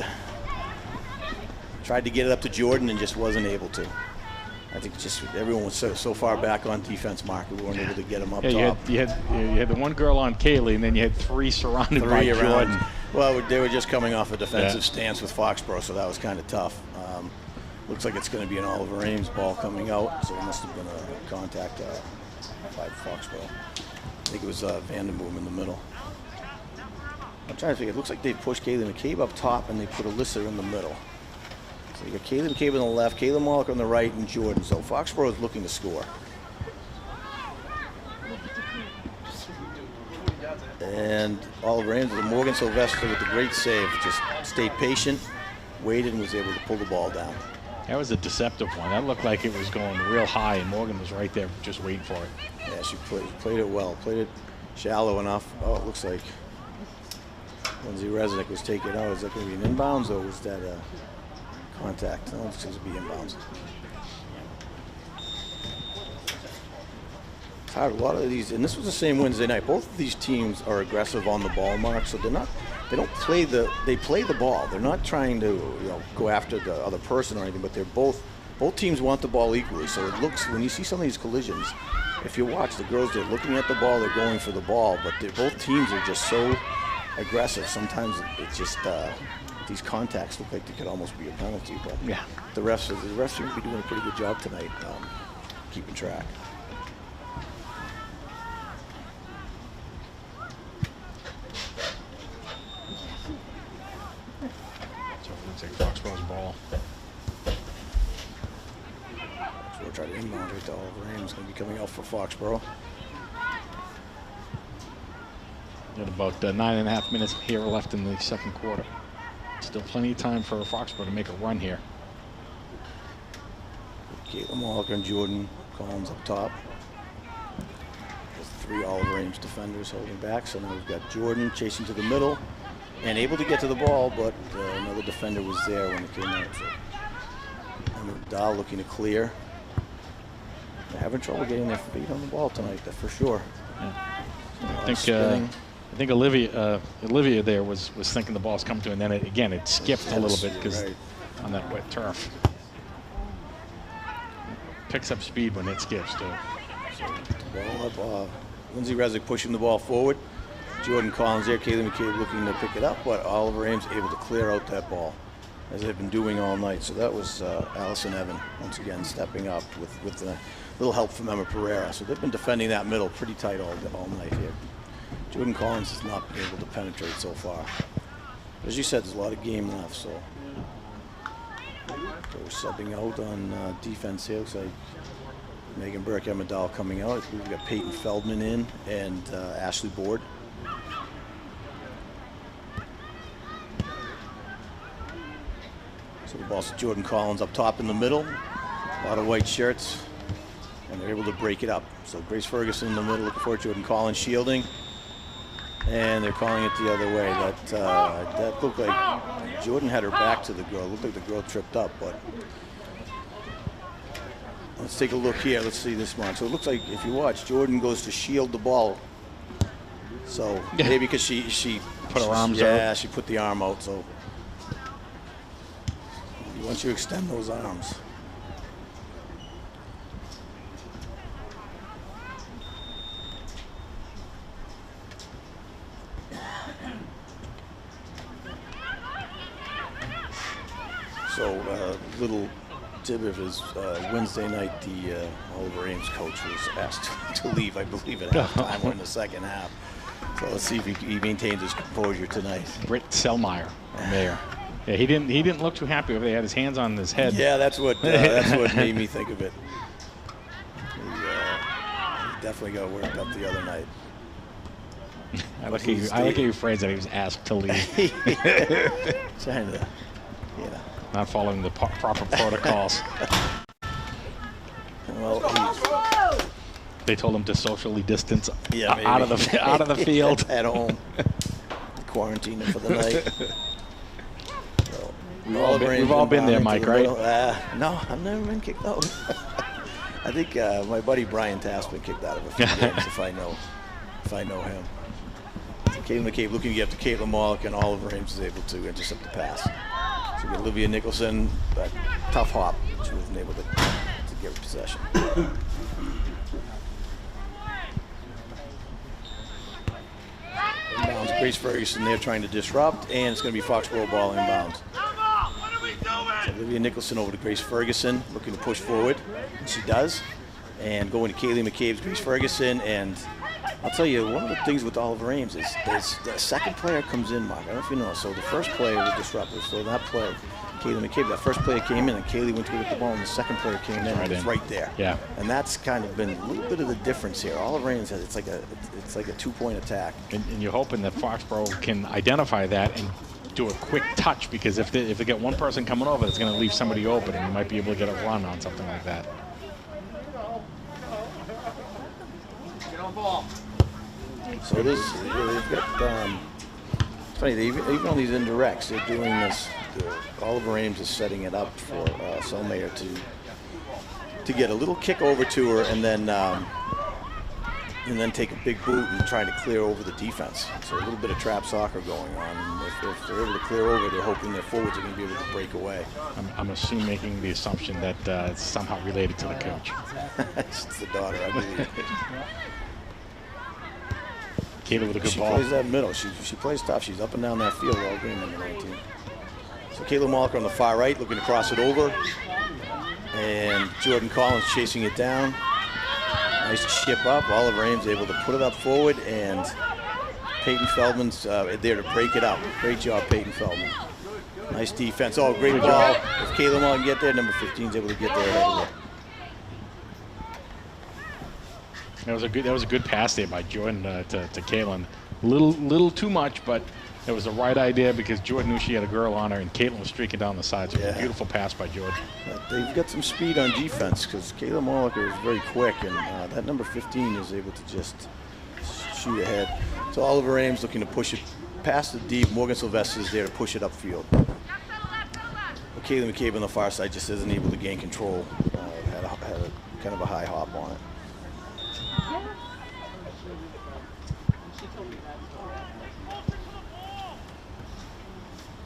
tried to get it up to Jordan and just wasn't able to. I think just everyone was so far back on defense, Mark, we weren't able to get them up top. You had the one girl on Kaylee, and then you had three surrounded by Jordan. Well, they were just coming off a defensive stance with Foxborough, so that was kind of tough. Looks like it's going to be an Oliver Ames ball coming out, so it must have been a contact by Foxborough. I think it was Vanderboom in the middle. I'm trying to figure. It looks like they pushed Kaylee McCabe up top, and they put Alyssa in the middle. So you got Kaylee McCabe on the left, Kayla Mollick on the right, and Jordan. So Foxborough is looking to score. And Oliver Ames with Morgan Sylvester with the great save. Just stayed patient, waited, and was able to pull the ball down. That was a deceptive one. That looked like it was going real high, and Morgan was right there just waiting for it. Yeah, she played it well. Played it shallow enough. Oh, it looks like Lindsay Resnick was taken out. Is that going to be an inbounds, or was that a contact? No, it's going to be inbounds. It's hard. A lot of these, and this was the same Wednesday night. Both of these teams are aggressive on the ball, Mark. So they play the ball. They're not trying to go after the other person or anything. But they're both teams want the ball equally. So it looks, when you see some of these collisions, if you watch the girls, they're looking at the ball, they're going for the ball. But both teams are just so aggressive. Sometimes it's just these contacts look like they could almost be a penalty. But yeah, the refs are going to be doing a pretty good job tonight, keeping track. So it looks like Foxborough's ball. So we'll try to inbound right to Oliver Ames. Going to be coming out for Foxborough. Got about 9.5 minutes here left in the second quarter. Still plenty of time for Foxborough to make a run here. Caitlin Mollick and Jordan Collins up top. There's three Oliver Ames defenders holding back. So now we've got Jordan chasing to the middle and able to get to the ball, but another defender was there when it came out. So Dahl looking to clear. They're having trouble getting their feet on the ball tonight, that's for sure. I think Olivia there was thinking the ball's coming to, and then it skipped a little bit because on that wet turf. Picks up speed when it skips too. Ball up, Lindsay Resnick pushing the ball forward. Jordan Collins there, Kaylee McCabe looking to pick it up, but Oliver Ames able to clear out that ball, as they've been doing all night. So that was Allison Evan once again stepping up with a little help from Emma Pereira. So they've been defending that middle pretty tight all night here. Jordan Collins has not been able to penetrate so far. As you said, there's a lot of game left, so we're subbing out on defense here. Looks like Megan Burke, Emma Dahl coming out. We've got Peyton Feldman in and Ashley Board. So the ball's to Jordan Collins up top in the middle. A lot of white shirts, and they're able to break it up. So Grace Ferguson in the middle looking for Jordan Collins shielding. And they're calling it the other way. That looked like Jordan had her back to the girl. It looked like the girl tripped up, but let's take a look here. Let's see this one. So it looks like if you watch, Jordan goes to shield the ball. So maybe because she put her arms out. Yeah, she put the arm out. So once you extend those arms. So little tidbit is Wednesday night, the Oliver Ames coach was asked to leave, I believe, at halftime or in the second half. So let's see if he maintains his composure tonight. Britt Selmeyer, our mayor. Yeah, he didn't look too happy over there. He had his hands on his head. Yeah, that's what made me think of it. He definitely got worked up the other night. I like how you phrased that he was asked to leave. Trying to, not following the proper protocols. Well, they told him to socially distance maybe. out of the field. At home. Quarantine for the night. So, we've all been there, Mike, right? No, I've never been kicked out. I think my buddy Brian Taft's been kicked out of a few games if I know him. Caitlin McCabe looking to get up to Caitlin Mollick, and Oliver Ames is able to intercept the pass. So we get Olivia Nicholson, that tough hop. She wasn't able to get possession. Inbounds, Grace Ferguson there trying to disrupt, and it's going to be Foxborough ball inbounds. So Olivia Nicholson over to Grace Ferguson, looking to push forward, and she does. And going to Kaylee McCabe's Grace Ferguson, and I'll tell you, one of the things with Oliver Ames is the second player comes in, Mark. I don't know if you know. So the first player was disruptive. So that play, Kaylee McCabe, that first player came in, and Kaylee went to get the ball, and the second player came in, and it was right there. Yeah. And that's kind of been a little bit of the difference here. Oliver Ames has it's like a two-point attack. And you're hoping that Foxborough can identify that and do a quick touch, because if they get one person coming over, it's going to leave somebody open, and you might be able to get a run on something like that. So this, they've got, it's funny, even on these indirects, they're doing this, Oliver Ames is setting it up for Selmeyer to get a little kick over to her and then take a big boot and try to clear over the defense. So a little bit of trap soccer going on. And if they're able to clear over, they're hoping their forwards are going to be able to break away. I'm assuming making the assumption that it's somehow related to the coach. It's the daughter, I believe. Kayla with a good ball. She plays that middle. She plays tough. She's up and down that field all game, number 19. So Kayla Mollick on the far right, looking to cross it over. And Jordan Collins chasing it down. Nice chip up. Oliver Ames able to put it up forward, and Peyton Feldman's there to break it up. Great job, Peyton Feldman. Nice defense. Oh, great ball. If Kayla Mollick can get there, number 15 is able to get there ahead of her. That was a good pass there by Jordan to Caitlin. Little too much, but it was the right idea because Jordan knew she had a girl on her, and Caitlin was streaking down the side. So it was a beautiful pass by Jordan. They've got some speed on defense because Kayla Mollick is very quick, and that number 15 is able to just shoot ahead. So Oliver Ames looking to push it past the deep. Morgan Sylvester is there to push it upfield. Kaylee McCabe on the far side just isn't able to gain control. Had a kind of a high hop on it.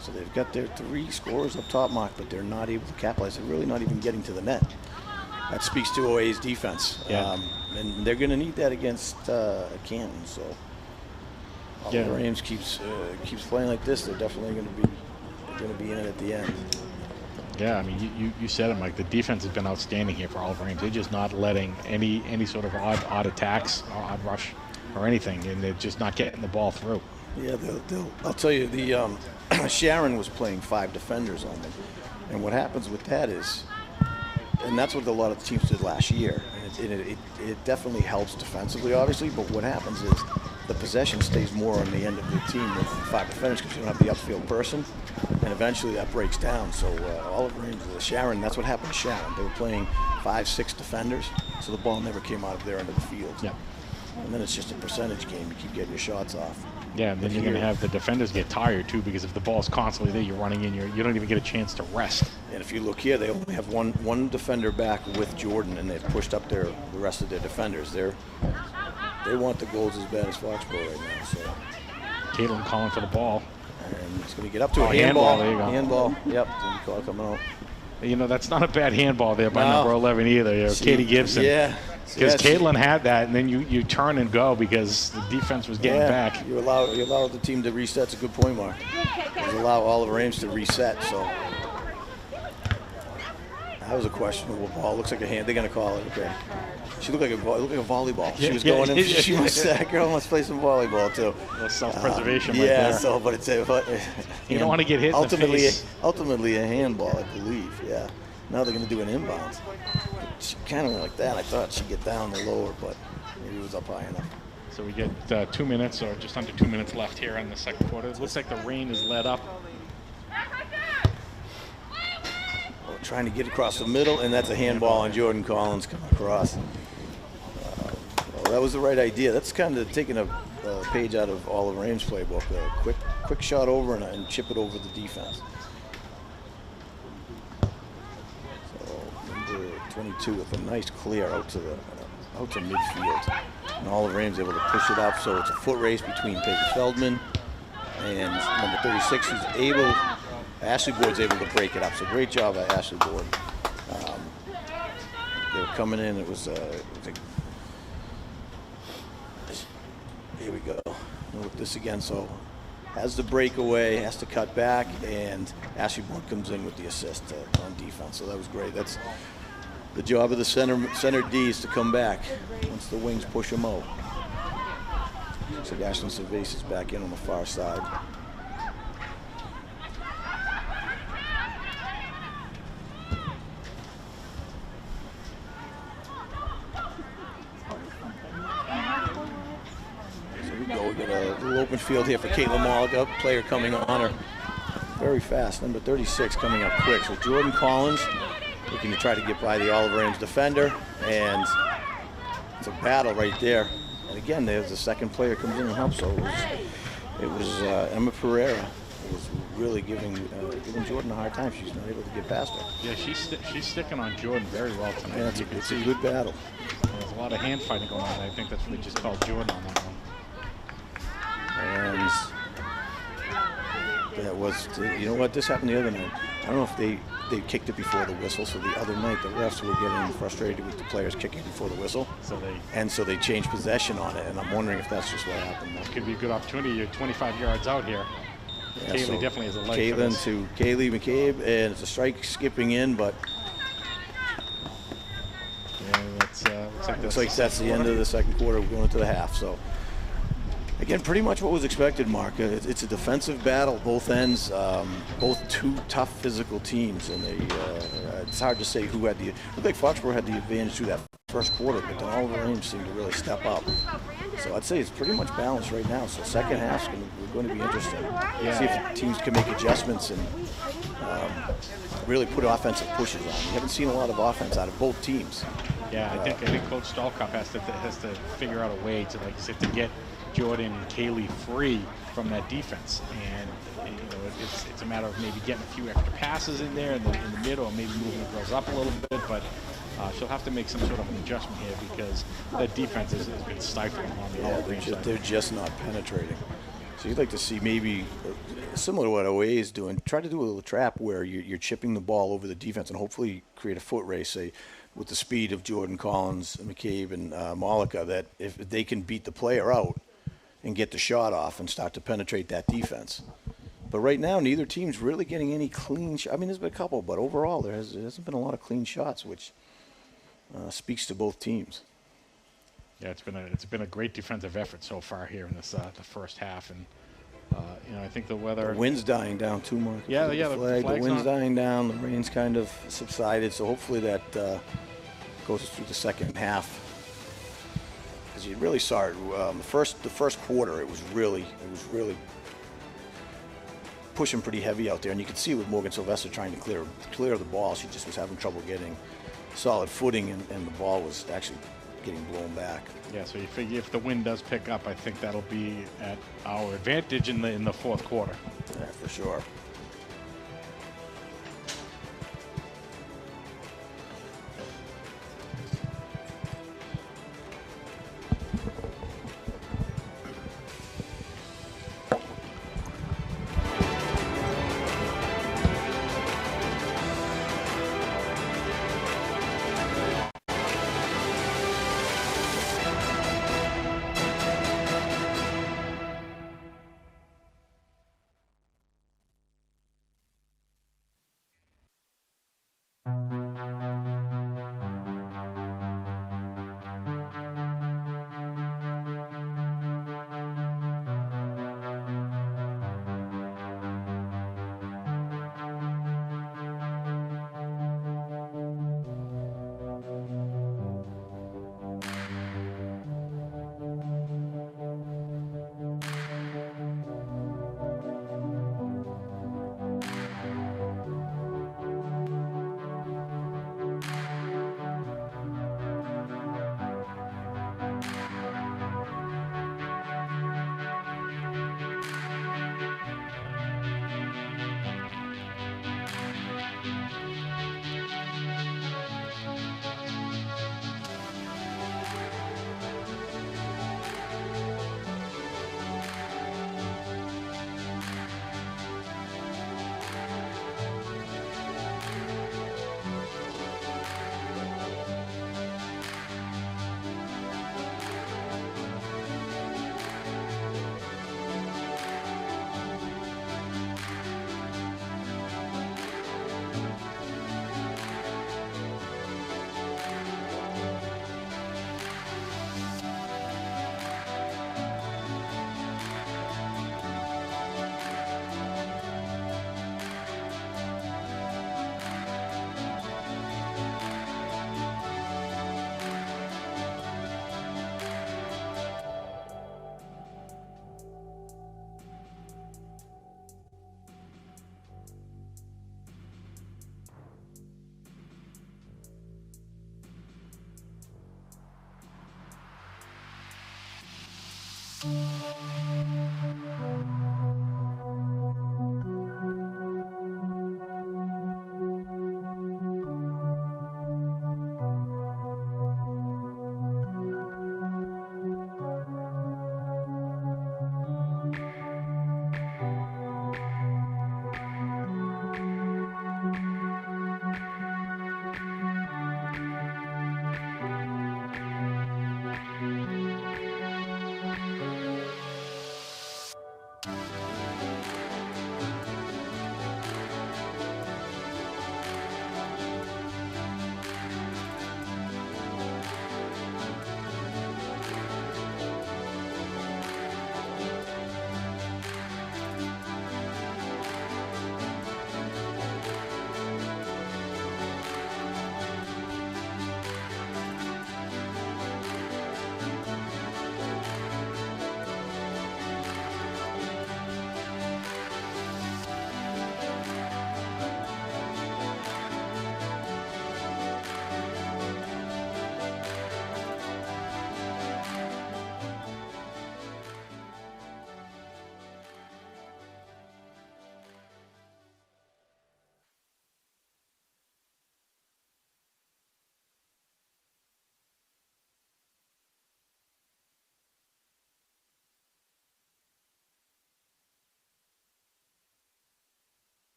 So they've got their 3 scorers up top, Mark, but they're not able to capitalize. They're really not even getting to the net. That speaks to OA's defense. Yeah. And they're going to need that against Canton. So Oliver Ames keeps playing like this. They're definitely going to be in it at the end. Yeah, I mean, you said it, Mike. The defense has been outstanding here for Oliver Ames. They're just not letting any sort of odd attacks or odd rush or anything, and they're just not getting the ball through. Yeah, I'll tell you, the Sharon was playing 5 defenders on them, and what happens with that is, and that's what a lot of the teams did last year, and it definitely helps defensively, obviously, but what happens is the possession stays more on the end of the team with 5 defenders because you don't have the upfield person, and eventually that breaks down. So Oliver Ames, Sharon, that's what happened to Sharon. They were playing 5-6 defenders, so the ball never came out of their end of the field. Yeah. And then it's just a percentage game. You keep getting your shots off. Yeah, and then you're going to have the defenders get tired too, because if the ball's constantly there, you're running in, you don't even get a chance to rest. And if you look here, they only have one defender back with Jordan, and they've pushed up the rest of their defenders. They want the goals as bad as Foxborough right now. So Caitlin calling for the ball. And it's going to get up to a handball. handball. There you go. Handball. Yep. Call coming out. You know, that's not a bad handball there by number 11 either. You know, Katie Gibson. Yeah. Because Caitlin had that, and then you turn and go because the defense was getting back. You allow the team to reset. It's a good point, Mark. You allow Oliver Ames to reset. So that was a questionable ball. Looks like a hand. They're going to call it. Okay. She looked like a volleyball. She was going in. She must. That girl must play some volleyball too. A little self-preservation right yeah. there. So, but it's you don't want to get hit in the face. Ultimately, a handball, I believe. Yeah. Now they're going to do an inbound. She kind of went like that. I thought she'd get down the lower, but maybe it was up high enough. So we get 2 minutes, or just under 2 minutes left here in the second quarter. It looks like the rain is let up. Trying to get across the middle, and that's a handball on Jordan Collins coming across. Well, that was the right idea. That's kind of taking a page out of Oliver Ames' playbook. A quick shot over and chip it over the defense. So number 22 with a nice clear out to midfield. And Oliver Ames able to push it up, so it's a foot race between Peyton Feldman and number 36, who's able. Ashley Board's able to break it up, so great job by Ashley Board. They were coming in, it was here we go. Look this again, so has the breakaway, has to cut back, and Ashley Board comes in with the assist on defense, so that was great. That's the job of the center D's to come back once the wings push them out. So Ashlyn Cervase is back in on the far side. We got a little open field here for Caitlin Molliga, player coming on her very fast. Number 36 coming up quick. So Jordan Collins looking to try to get by the Oliver Ames defender, and it's a battle right there. And again, there's the second player comes in and helps. So it was Emma Pereira who was really giving Jordan a hard time. She's not able to get past her. Yeah, she's sticking on Jordan very well tonight. Yeah, it's a good battle. There's a lot of hand fighting going on. I think that's what they just called Jordan on that one. And that was, you know what, this happened the other night. I don't know if they kicked it before the whistle, so the other night the refs were getting frustrated with the players kicking before the whistle. So they changed possession on it, and I'm wondering if that's just what happened. That could be a good opportunity. You're 25 yards out here. Yeah, Kaylee so definitely has a leg for Caitlin this. to Kaylee McCabe, and it's a strike skipping in, but Yeah, looks like that's the end of the second quarter. We're going into the half, so. Again, pretty much what was expected, Mark. It's a defensive battle, both ends, both two tough physical teams, and it's hard to say who had the. It looked like Foxborough had the advantage through that first quarter, but then Oliver Ames seemed to really step up. So I'd say it's pretty much balanced right now. So second half's going to be interesting. See if the teams can make adjustments and really put offensive pushes on. You haven't seen a lot of offense out of both teams. Yeah, I think Coach Stallcup has to figure out a way to, like you said, to get Jordan and Kaylee free from that defense. And it's a matter of maybe getting a few extra passes in there in the middle, or maybe moving the girls up a little bit. But she'll have to make some sort of an adjustment here because that defense has been stifling on the Olive Branch side. They're just not penetrating. So you'd like to see maybe similar to what OA is doing, try to do a little trap where you're chipping the ball over the defense and hopefully create a foot race, say, with the speed of Jordan Collins, McCabe, and Malika, that if they can beat the player out and get the shot off and start to penetrate that defense. But right now, neither team's really getting any clean shots. I mean, there's been a couple, but overall, there hasn't been a lot of clean shots, which speaks to both teams. Yeah, it's been a great defensive effort so far here in this the first half, and I think the weather. The wind's dying down too, Mark. Yeah, The wind's dying down. The rain's kind of subsided, so hopefully that goes through the second half. Because you really saw it the first quarter. It was really pushing pretty heavy out there, and you could see with Morgan Sylvester trying to clear the ball. She just was having trouble getting solid footing, and the ball was actually getting blown back. Yeah, so you figure if the wind does pick up, I think that'll be at our advantage in the fourth quarter. Yeah, for sure.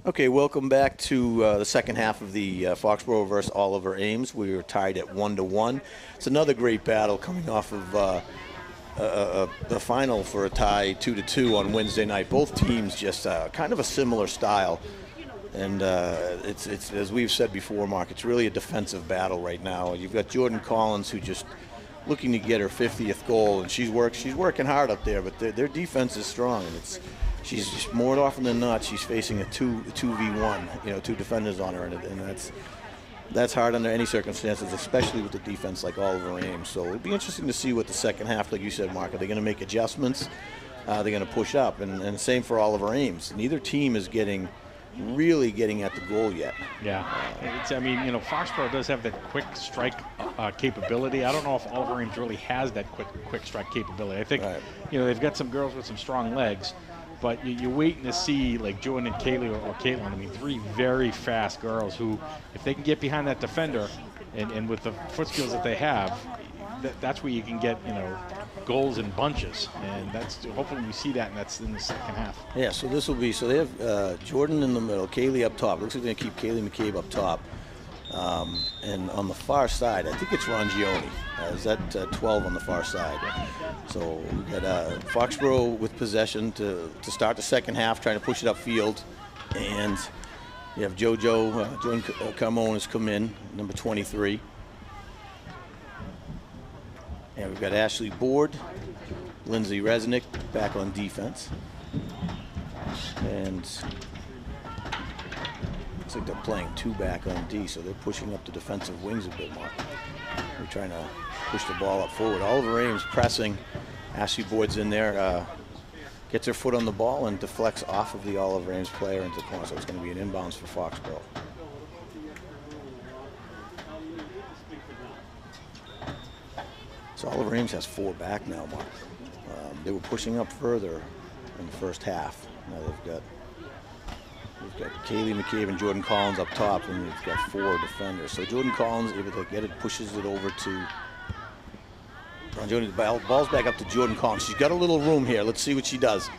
Okay, welcome back to the second half of the Foxborough versus Oliver Ames. We were tied at 1-1. It's another great battle coming off of the final for a tie 2-2 on Wednesday night. Both teams just kind of a similar style. And it's as we've said before, Mark, it's really a defensive battle right now. You've got Jordan Collins, who just looking to get her 50th goal, and she's working hard up there, but their defense is strong, and she's just more often than not she's facing a 2v1, 2 defenders on her, and that's hard under any circumstances, especially with the defense like Oliver Ames. So it'll be interesting to see what the second half, like you said, Mark, are they going to make adjustments? They're going to push up, and same for Oliver Ames. Neither team is really getting at the goal yet. Yeah, Foxborough does have that quick strike capability. I don't know if Oliver Ames really has that quick strike capability. I think, they've got some girls with some strong legs, but you're waiting to see like Jordan and Kaylee or Caitlin. I mean, 3 very fast girls who, if they can get behind that defender and with the foot skills that they have, that's where you can get, goals in bunches, and that's hopefully we see that, and that's in the second half. Yeah, so this will be, so they have Jordan in the middle, Kaylee up top. Looks like they're going to keep Kaylee McCabe up top. And on the far side, I think it's Rongione. Is that 12 on the far side? So we got Foxborough with possession to start the second half, trying to push it upfield. And you have Jordan Carmone has come in, number 23. And we've got Ashley Board, Lindsay Resnick back on defense. And looks like they're playing 2 back on D, so they're pushing up the defensive wings a bit more. They're trying to push the ball up forward. Oliver Ames pressing. Ashley Board's in there, gets her foot on the ball and deflects off of the Oliver Ames player into the corner, so it's going to be an inbounds for Foxborough. So Oliver Ames has 4 back now, Mark. They were pushing up further in the first half. Now they've got Kaylee McCabe and Jordan Collins up top, and they've got 4 defenders. So Jordan Collins able to get it, pushes it over to Rongione. The ball's back up to Jordan Collins. She's got a little room here. Let's see what she does.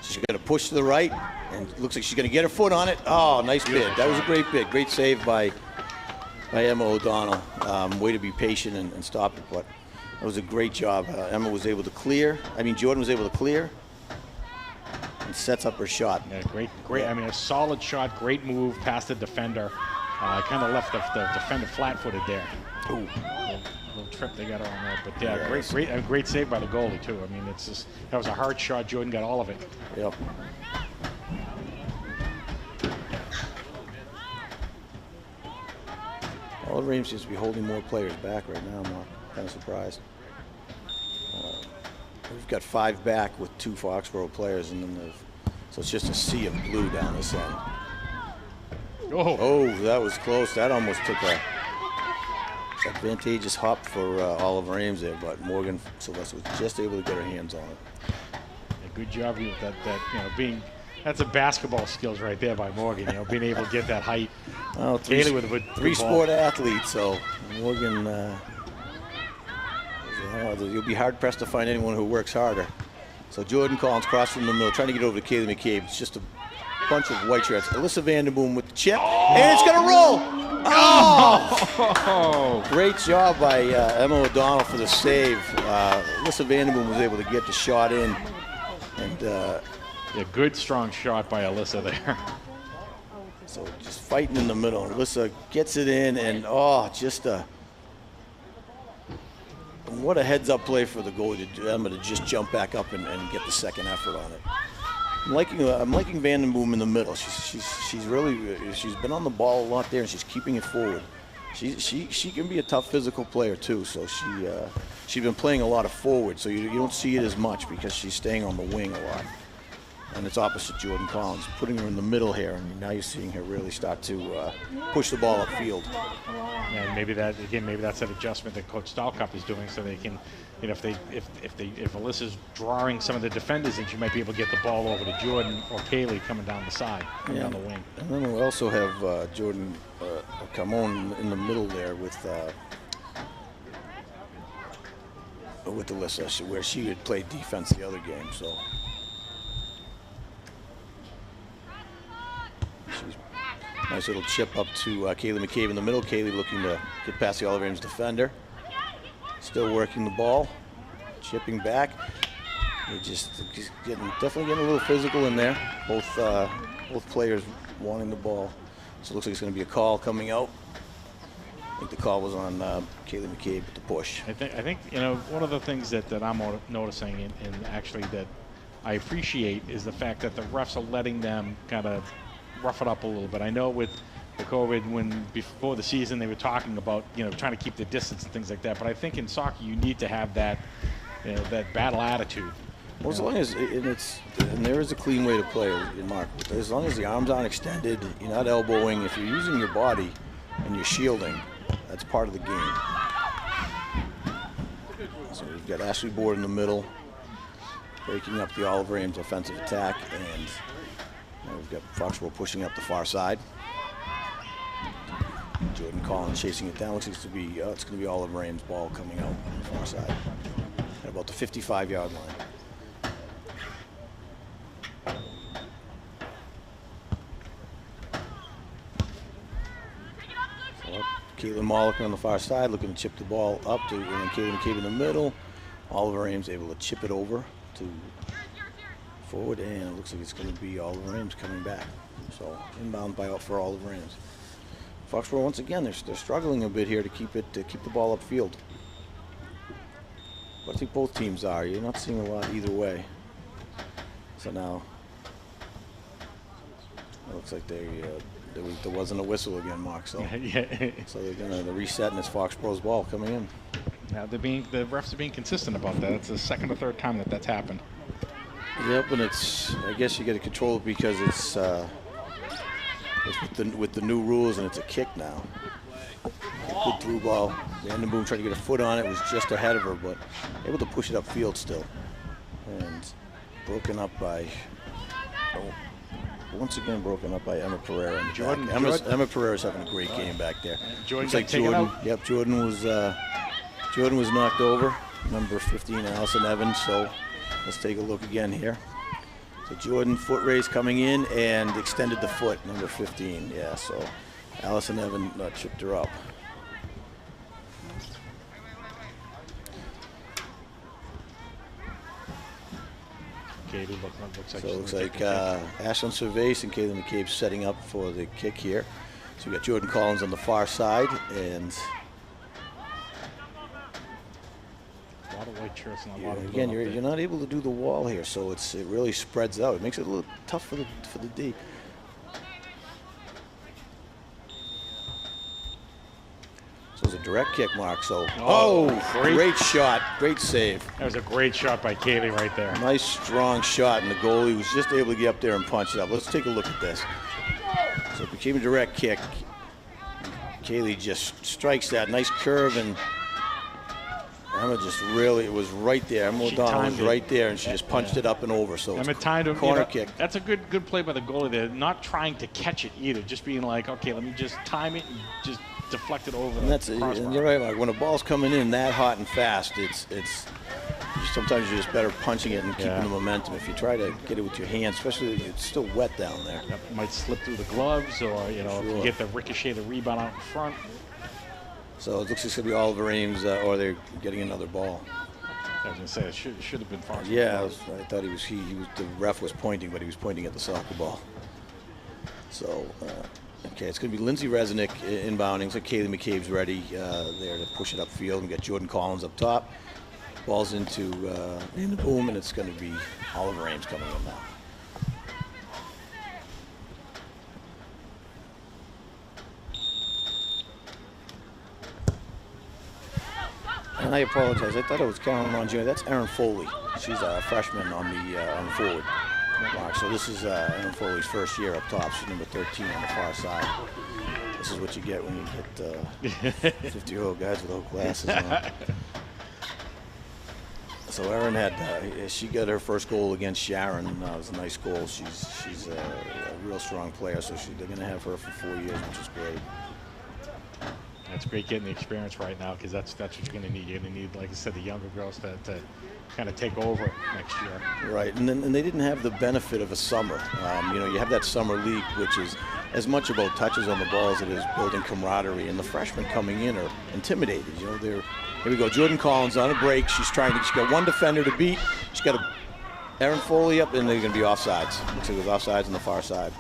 She's going to push to the right, and it looks like she's going to get her foot on it. Oh, nice bid. That was a great bid. Great save by Emma O'Donnell. Way to be patient and stop it, but that was a great job. Emma was able to clear. Jordan was able to clear and sets up her shot. Yeah, great. A solid shot, great move past the defender. Kind of left the defender flat-footed there. Ooh. Little trip they got her on that, but yeah, great save by the goalie too. That was a hard shot. Jordan got all of it. Yep. Oliver Ames seems to be holding more players back right now, Mark. Kind of surprised. We've got 5 back with 2 Foxborough players, and then so it's just a sea of blue down this end. Oh, that was close. That almost took a advantageous hop for Oliver Ames there, but Morgan Sylvester was just able to get her hands on it. A good job with that. That's a basketball skills right there by Morgan. Being able to get that height. Well, 3 sport athletes, so Morgan. You'll be hard pressed to find anyone who works harder. So Jordan Collins cross from the middle, trying to get over to Kaylee McCabe. It's just a bunch of white shirts. Alyssa Vanderboom with the chip, and it's going to roll. Oh! Great job by Emma O'Donnell for the save. Alyssa Vanderboom was able to get the shot in, and a good strong shot by Alyssa there. So just fighting in the middle. Alyssa gets it in, and what a heads-up play for the goalie to Emma to just jump back up and get the second effort on it. I'm liking Vandenboom in the middle. She's been on the ball a lot there, and she's keeping it forward. She can be a tough physical player too. So she's been playing a lot of forward, so you don't see it as much because she's staying on the wing a lot. And it's opposite Jordan Collins, putting her in the middle here, and now you're seeing her really start to push the ball upfield. And maybe that's an adjustment that Coach Stalcup is doing, so they can, if Alyssa's drawing some of the defenders, then she might be able to get the ball over to Jordan or Kaylee coming down the side, down the wing. And then we also have Jordan Carmone in the middle there with Alyssa, where she had played defense the other game, so. She's Nice little chip up to Kaylee McCabe in the middle. Kaylee looking to get past the Olive Ames defender. Still working the ball, chipping back. They're just definitely getting a little physical in there. Both players wanting the ball. So it looks like it's going to be a call coming out. I think the call was on Kaylee McCabe with the push. I think one of the things that I'm noticing and actually that I appreciate is the fact that the refs are letting them kind of rough it up a little bit. I know with the COVID, when before the season they were talking about trying to keep the distance and things like that. But I think in soccer you need to have that that battle attitude. Well, as long as and there is a clean way to play, Mark. As long as the arms aren't extended, you're not elbowing. If you're using your body and you're shielding, that's part of the game. So we've got Ashley Board in the middle, breaking up the Olive Ames offensive attack, and now we've got Foxborough pushing up the far side. Jordan Collins chasing it down. Looks like it's going to be Olive Ames ball coming out on the far side at about the 55-yard line. Caitlin Mollick on the far side looking to chip the ball up to, and then Caitlin McCabe in the middle. Oliver Ames able to chip it over to forward, and it looks like it's going to be Oliver Ames coming back. So inbound for Oliver Ames. Foxborough once again, they're struggling a bit here to keep the ball upfield. But I think both teams are. You're not seeing a lot either way. So now it looks like there wasn't a whistle again, Mark. So Yeah. so they're reset, and it's Foxborough's ball coming in. Now the refs are being consistent about that. It's the second or third time that's happened. Yep, and I guess you got to control it because it's with the new rules, and it's a kick now. Good through ball. Vandenboom tried to get a foot on it, was just ahead of her, but able to push it upfield still. And broken up by, once again broken up by Emma Pereira. And Emma Pereira's having a great game back there. Jordan Looks like Jordan. Yep, Jordan was knocked over. Number 15, Allison Evans. So let's take a look again here. So Jordan foot raise coming in and extended the foot, number 15. Yeah, so Allison Evans tripped her up. Katie looks like So it looks like Ashlyn Cervase and Caitlin McCabe setting up for the kick here. So we got Jordan Collins on the far side, and a lot of white shirts and a lot of again, you're not able to do the wall here, so it really spreads out. It makes it a little tough for the D. So it's a direct kick, Mark. So great shot, great save. That was a great shot by Kaylee right there. Nice strong shot, and the goalie was just able to get up there and punch it up. Let's take a look at this. So it became a direct kick. Kaylee just strikes that nice curve, and Emma it was right there. Emma O'Donnell was right there, and she just punched it up and over. So Emma timed him. Corner kick. That's a good play by the goalie there. Not trying to catch it either, just being like, okay, let me just time it and just deflect it over. And you're right, Mark. When a ball's coming in that hot and fast, it's sometimes you're just better punching it and keeping the momentum. If you try to get it with your hands, especially if it's still wet down there, it might slip through the gloves, or if you get the ricochet, the rebound out in front. So it looks like it's going to be Oliver Ames, or they're getting another ball. I was going to say, it should have been Fox. Yeah, I thought he was the ref was pointing, but he was pointing at the soccer ball. So, okay, it's going to be Lindsay Resnick inbounding. So Kaylee McCabe's ready there to push it upfield. We got Jordan Collins up top. Ball's in the boom, and it's going to be Oliver Ames coming in now. And I apologize. I thought it was Caroline Mongier. That's Erin Foley. She's a freshman on the forward block. So this is Erin Foley's first year up top. She's number 13 on the far side. This is what you get when you get 50-year-old guys without glasses on. So Erin she got her first goal against Sharon. It was a nice goal. She's a real strong player. So they're going to have her for 4 years, which is great. It's great getting the experience right now, because that's what you're going to need. You're going to need, like I said, the younger girls to kind of take over next year. Right, and they didn't have the benefit of a summer. You have that summer league, which is as much about touches on the ball as it is building camaraderie. And the freshmen coming in are intimidated. You know, here we go. Jordan Collins on a break. She's got one defender to beat. She's got Erin Foley up, and they're going to be offsides. Looks like it was offsides on the far side.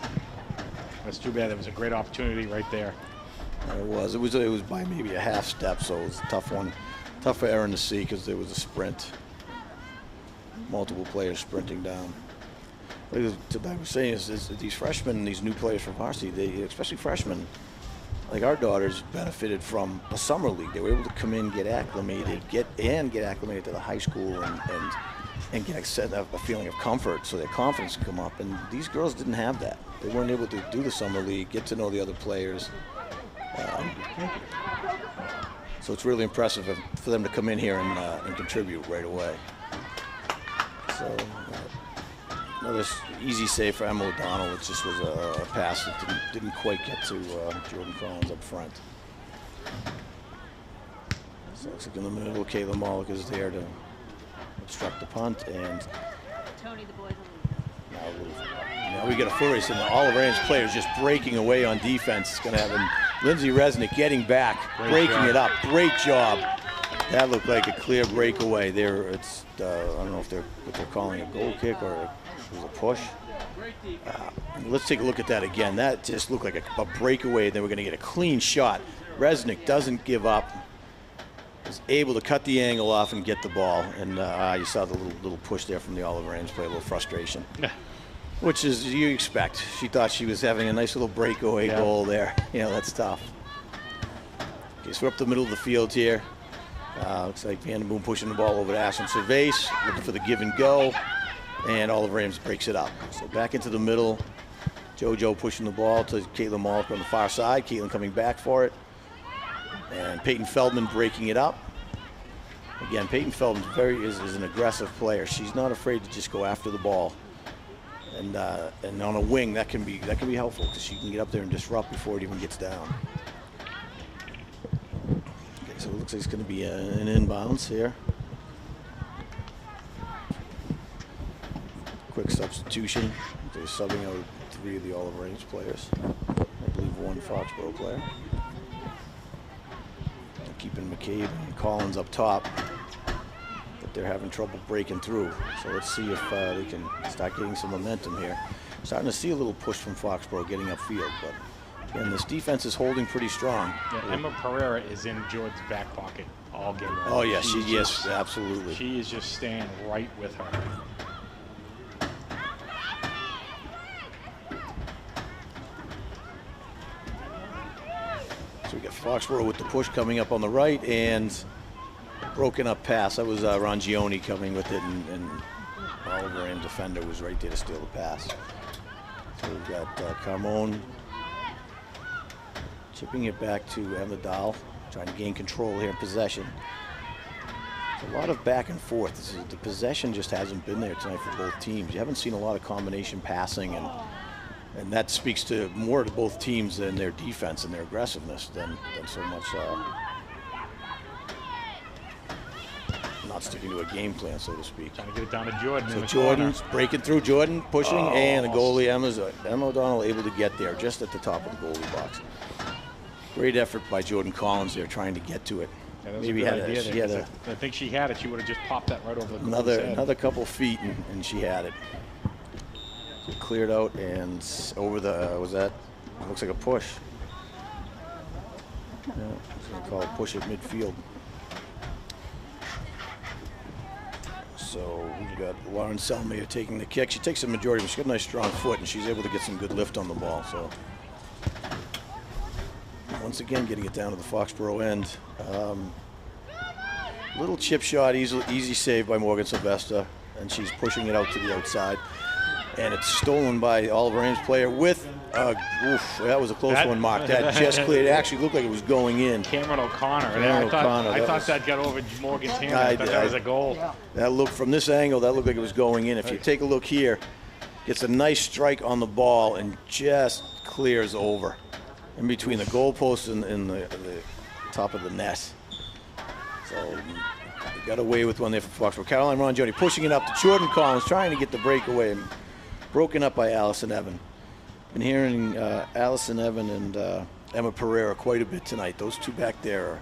That's too bad. There was a great opportunity right there. It was by maybe a half step, so it was a tough one. Tough for Erin to see because there was a sprint. Multiple players sprinting down. Like I was saying, is these freshmen, these new players from Varsity, especially freshmen, like our daughters benefited from a summer league. They were able to come in, get acclimated, get acclimated to the high school and get a feeling of comfort so their confidence can come up. And these girls didn't have that. They weren't able to do the summer league, get to know the other players. So it's really impressive for them to come in here and contribute right away. So another easy save for Emma O'Donnell. It just was a pass that didn't quite get to Jordan Collins up front. So it looks like in the middle, Kayla Mollick is there to obstruct the punt, and Tony, the boys will leave. now we get a full race, and all of Ames players just breaking away on defense. It's going to have Lindsay Resnick getting back, breaking it up. Great job. That looked like a clear breakaway there. It's I don't know if they're calling a goal kick or it was a push. Let's take a look at that again. That just looked like a breakaway. Then we're going to get a clean shot. Resnick doesn't give up. Is able to cut the angle off and get the ball. And you saw the little push there from the Oliver Ames play, a little frustration. Which is you expect. She thought she was having a nice little breakaway goal there. You know, that's tough. Okay, so we're up the middle of the field here. Looks like Vanderboom pushing the ball over to Ashlyn Cervase, looking for the give and go, and Oliver Ames breaks it up. So back into the middle. JoJo pushing the ball to Caitlin Mollick on the far side. Caitlin coming back for it. And Peyton Feldman breaking it up. Again, Peyton Feldman is an aggressive player. She's not afraid to just go after the ball. And on a wing, that can be helpful because she can get up there and disrupt before it even gets down. Okay, so it looks like it's going to be an inbounds here. Quick substitution. They're subbing out 3 of the Oliver Ames players. I believe 1 Foxboro player. Keeping McCabe and Collins up top, but they're having trouble breaking through. So let's see if they can start getting some momentum here. Starting to see a little push from Foxboro getting upfield, but again, this defense is holding pretty strong. Yeah, Emma Pereira is in Jordan's back pocket all game long. Oh yeah, yes, absolutely. She is just staying right with her. So we got Foxboro with the push coming up on the right and broken up pass. That was Rangioni coming with it, and Oliver Ames defender was right there to steal the pass. So we've got Carmone chipping it back to Emma Dahl, trying to gain control here in possession. It's a lot of back and forth. The possession just hasn't been there tonight for both teams. You haven't seen a lot of combination passing, and that speaks to more to both teams than their defense and their aggressiveness than so much not sticking to a game plan, so to speak. Trying to get it down to Jordan. So Jordan's breaking through, Jordan pushing, and the goalie Emma O'Donnell able to get there just at the top of the goalie box. Great effort by Jordan Collins there trying to get to it. Yeah, that was maybe a good idea there, I think she had it. She would have just popped that right over the another couple feet, and she had it. So cleared out and over the looks like a push. Yeah, it's going to call it push at midfield. So we've got Lauren Selmayer taking the kick. She takes the majority, but she's got a nice strong foot, and she's able to get some good lift on the ball. So once again, getting it down to the Foxboro end. Little chip shot, easy save by Morgan Sylvester, and she's pushing it out to the outside. And it's stolen by Oliver Ames player with, that was a close one, Mark. That just cleared. It actually looked like it was going in. Cameron O'Connor. I thought that got over Morgan's hand. I thought that was a goal. That looked, from this angle, that looked like it was going in. If you take a look here, gets a nice strike on the ball and just clears over in between the goalpost and the top of the net. So we got away with one there for Foxborough. Caroline Rongioni pushing it up to Jordan Collins, trying to get the breakaway. Broken up by Allison Evan. Been hearing Allison Evan and Emma Pereira quite a bit tonight. Those two back there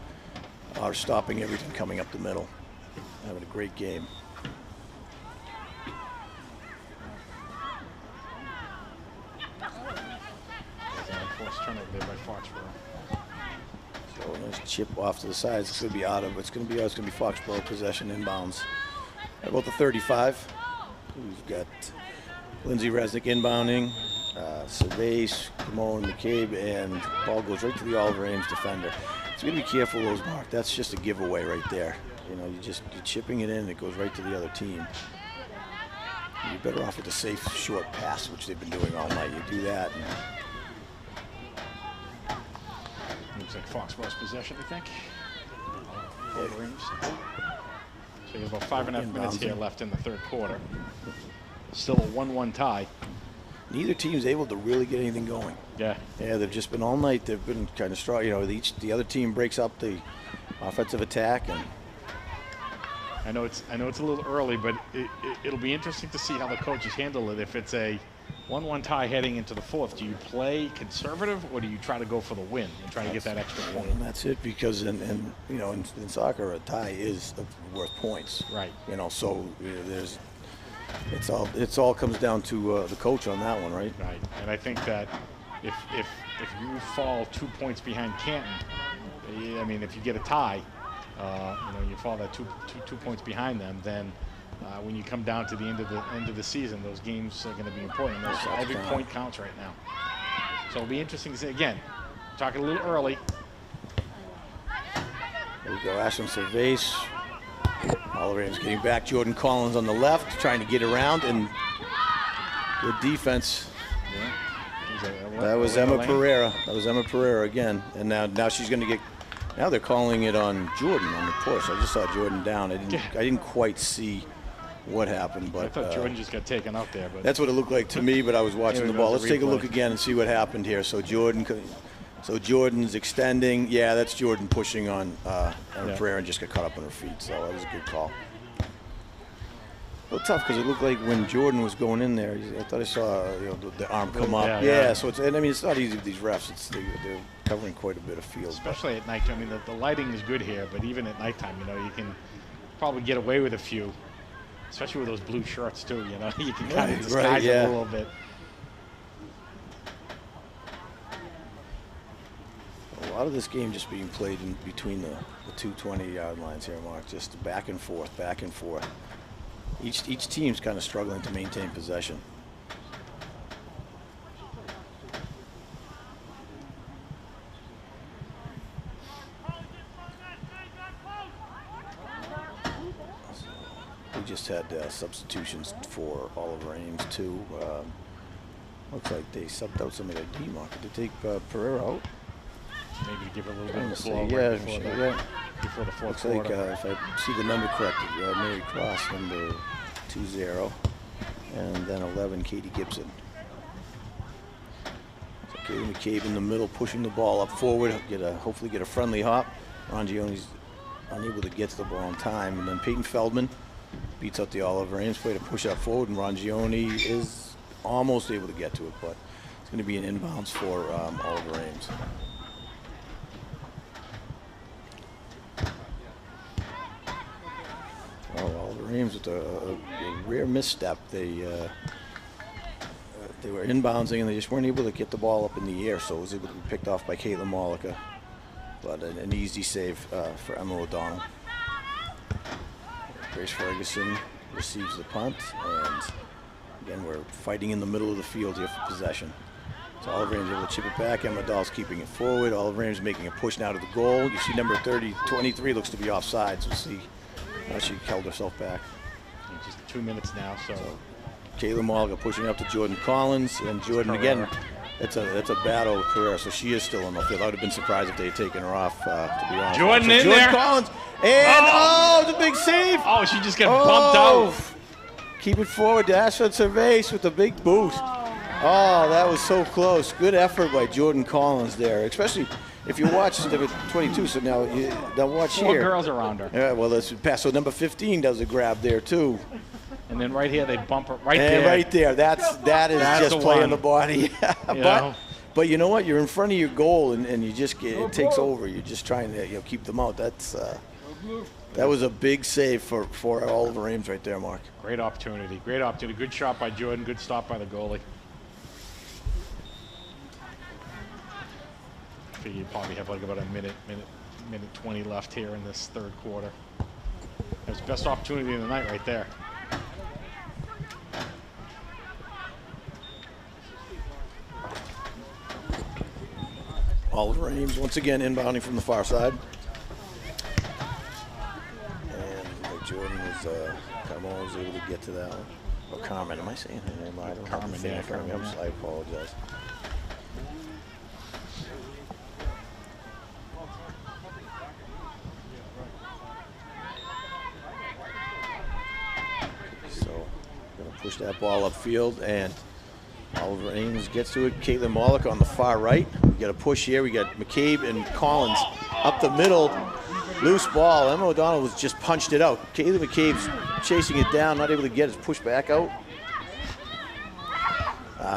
are stopping everything coming up the middle. Having a great game. There's an unforced turnover there by Foxborough. So a nice chip off to the sides. It's going to be out of. It's going to be Foxborough possession inbounds. At about the 35. We've got Lindsay Resnick inbounding. Cervase, Kimon, McCabe, and ball goes right to the Oliver Ames defender. So you got to be careful of those, Mark. That's just a giveaway right there. You know, you're chipping it in, and it goes right to the other team. You're better off with a safe short pass, which they've been doing all night. You do that. Looks like Foxborough's possession, I think. Oliver Ames. So you have about 5.5 minutes here left in the third quarter. Still a 1-1 tie. Neither team's able to really get anything going. Yeah. Yeah, they've just been all night. They've been kind of strong. You know, the other team breaks up the offensive attack, and I know it's a little early, but it'll be interesting to see how the coaches handle it. If it's a 1-1 tie heading into the fourth, do you play conservative or do you try to go for the win and try to get that extra point? And that's it, because in soccer a tie is worth points. Right. You know, so there's. It's all comes down to the coach on that one, right? Right, and I think that if you fall 2 points behind Canton, I mean, if you get a tie, you fall that two points behind them, then when you come down to the end of the season, those games are going to be important. Every point counts right now. So it'll be interesting to see. Again, talking a little early. There we go, Ashton Cervase. Oliver Ames getting back. Jordan Collins on the left, trying to get around, and good defense. Yeah. That was Emma Pereira. That was Emma Pereira again. And now she's going to get. Now they're calling it on Jordan on the push. I just saw Jordan down. I didn't quite see what happened, but I thought Jordan just got taken out there. But that's what it looked like to me. But I was watching the ball. Let's take a look again and see what happened here. So Jordan's extending. Yeah, that's Jordan pushing on Emma Pereira and just got caught up on her feet. So that was a good call. A little tough because it looked like when Jordan was going in there, I thought I saw the arm come up. Yeah. So it's not easy with these refs. They're covering quite a bit of field. Especially at night. I mean, the lighting is good here, but even at nighttime, you can probably get away with a few, especially with those blue shirts too. You can kind of disguise it a little bit. A lot of this game just being played in between the two 20-yard lines here, Mark. Just back and forth, back and forth. Each team's kind of struggling to maintain possession. We just had substitutions for Oliver Ames too. Looks like they subbed out somebody at D. Mark. Did they take Pereira out? Maybe to give a little bit of a blow before the fourth Looks quarter. like, if I see the number correctly, Mary Cross, number 20, and then 11, Katie Gibson. So Katie McCabe in the middle, pushing the ball up forward, hopefully get a friendly hop. Rangione's unable to get to the ball in time, and then Peyton Feldman beats out the Oliver Ames play to push up forward, and Rangione is almost able to get to it, but it's going to be an inbounds for Oliver Ames. Oliver Ames with a rare misstep. They were inbounding and they just weren't able to get the ball up in the air, so it was able to be picked off by Caitlin Mollica. But an easy save for Emma O'Donnell. Grace Ferguson receives the punt, and again we're fighting in the middle of the field here for possession. So Oliver Ames able to chip it back. Emma Dahl's keeping it forward. Oliver Ames making a push now to the goal. You see number 23 looks to be offside, so we'll see. She held herself back. Just 2 minutes now, so Kayla Mollica pushing up to Jordan Collins, and Jordan again. It's a battle with Pereira, so she is still on the field. I would have been surprised if they had taken her off, to be honest. Jordan so in Jordan there. Collins, and it's a big save. Oh, she just got bumped out. Keep it forward to Ashford Cervase with a big boost. Oh, that was so close. Good effort by Jordan Collins there, especially. If you watch number 22, so now watch Four here. girls around her. Yeah, well, let's pass. So number 15 does a grab there too. And then right here, they bump it right And there. right there, that is That's just the playing one. the body. know? But you know what? You're in front of your goal, and you just get, it takes over. You're just trying to keep them out. That was a big save for Oliver Ames right there, Mark. Great opportunity. Great opportunity. Good shot by Jordan. Good stop by the goalie. I figure you probably have like about a minute 20 left here in this third quarter. That was the best opportunity of the night right there. Oliver Ames once again inbounding from the far side. And Jordan Carmon was able to get to that one. Or Carmen, am I saying her name? I don't have the thing in front of me. I apologize. So, going to push that ball upfield, and Oliver Ames gets to it. Caitlin Mollick on the far right. We got a push here. We got McCabe and Collins up the middle. Loose ball. Emma O'Donnell was just punched it out. Caitlin McCabe's chasing it down, not able to get it pushed back out.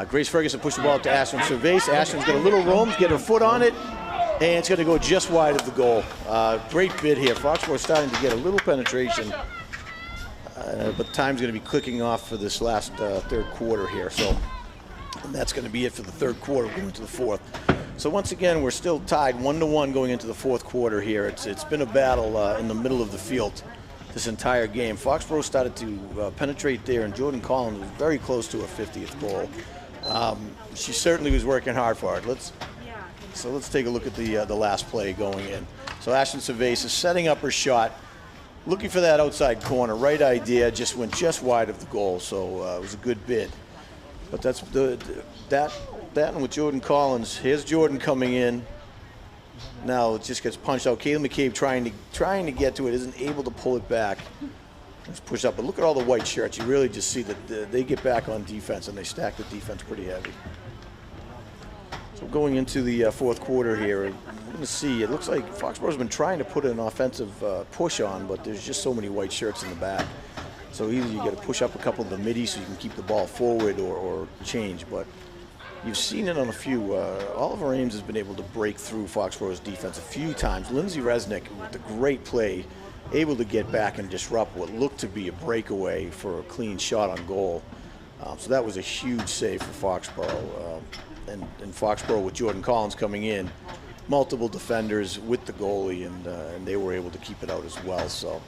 Grace Ferguson pushed the ball up to Ashton Cervase. Ashton's got a little room, get her foot on it, and it's going to go just wide of the goal. Great bid here. Foxborough starting to get a little penetration, but time's going to be clicking off for this last third quarter here. So and that's going to be it for the third quarter. We're going into the fourth. So once again, we're still tied 1-1 going into the fourth quarter here. It's been a battle in the middle of the field this entire game. Foxborough started to penetrate there, and Jordan Collins was very close to her 50th goal. She certainly was working hard for it. Let's take a look at the last play going in. So Ashton Cervase is setting up her shot, looking for that outside corner. Right idea, just went just wide of the goal. So it was a good bid. But that's that and with Jordan Collins. Here's Jordan coming in. Now it just gets punched out. Caitlin McCabe trying to get to it, isn't able to pull it back. Let's push up. But look at all the white shirts. You really just see that they get back on defense, and they stack the defense pretty heavy. So going into the fourth quarter here, we're going to see, it looks like Foxborough's been trying to put an offensive push on, but there's just so many white shirts in the back. So either you got to push up a couple of the middies so you can keep the ball forward or change. But you've seen it on a few. Oliver Ames has been able to break through Foxborough's defense a few times. Lindsay Resnick with the great play, able to get back and disrupt what looked to be a breakaway for a clean shot on goal. So that was a huge save for Foxborough. And Foxborough with Jordan Collins coming in, multiple defenders with the goalie, and they were able to keep it out as well. So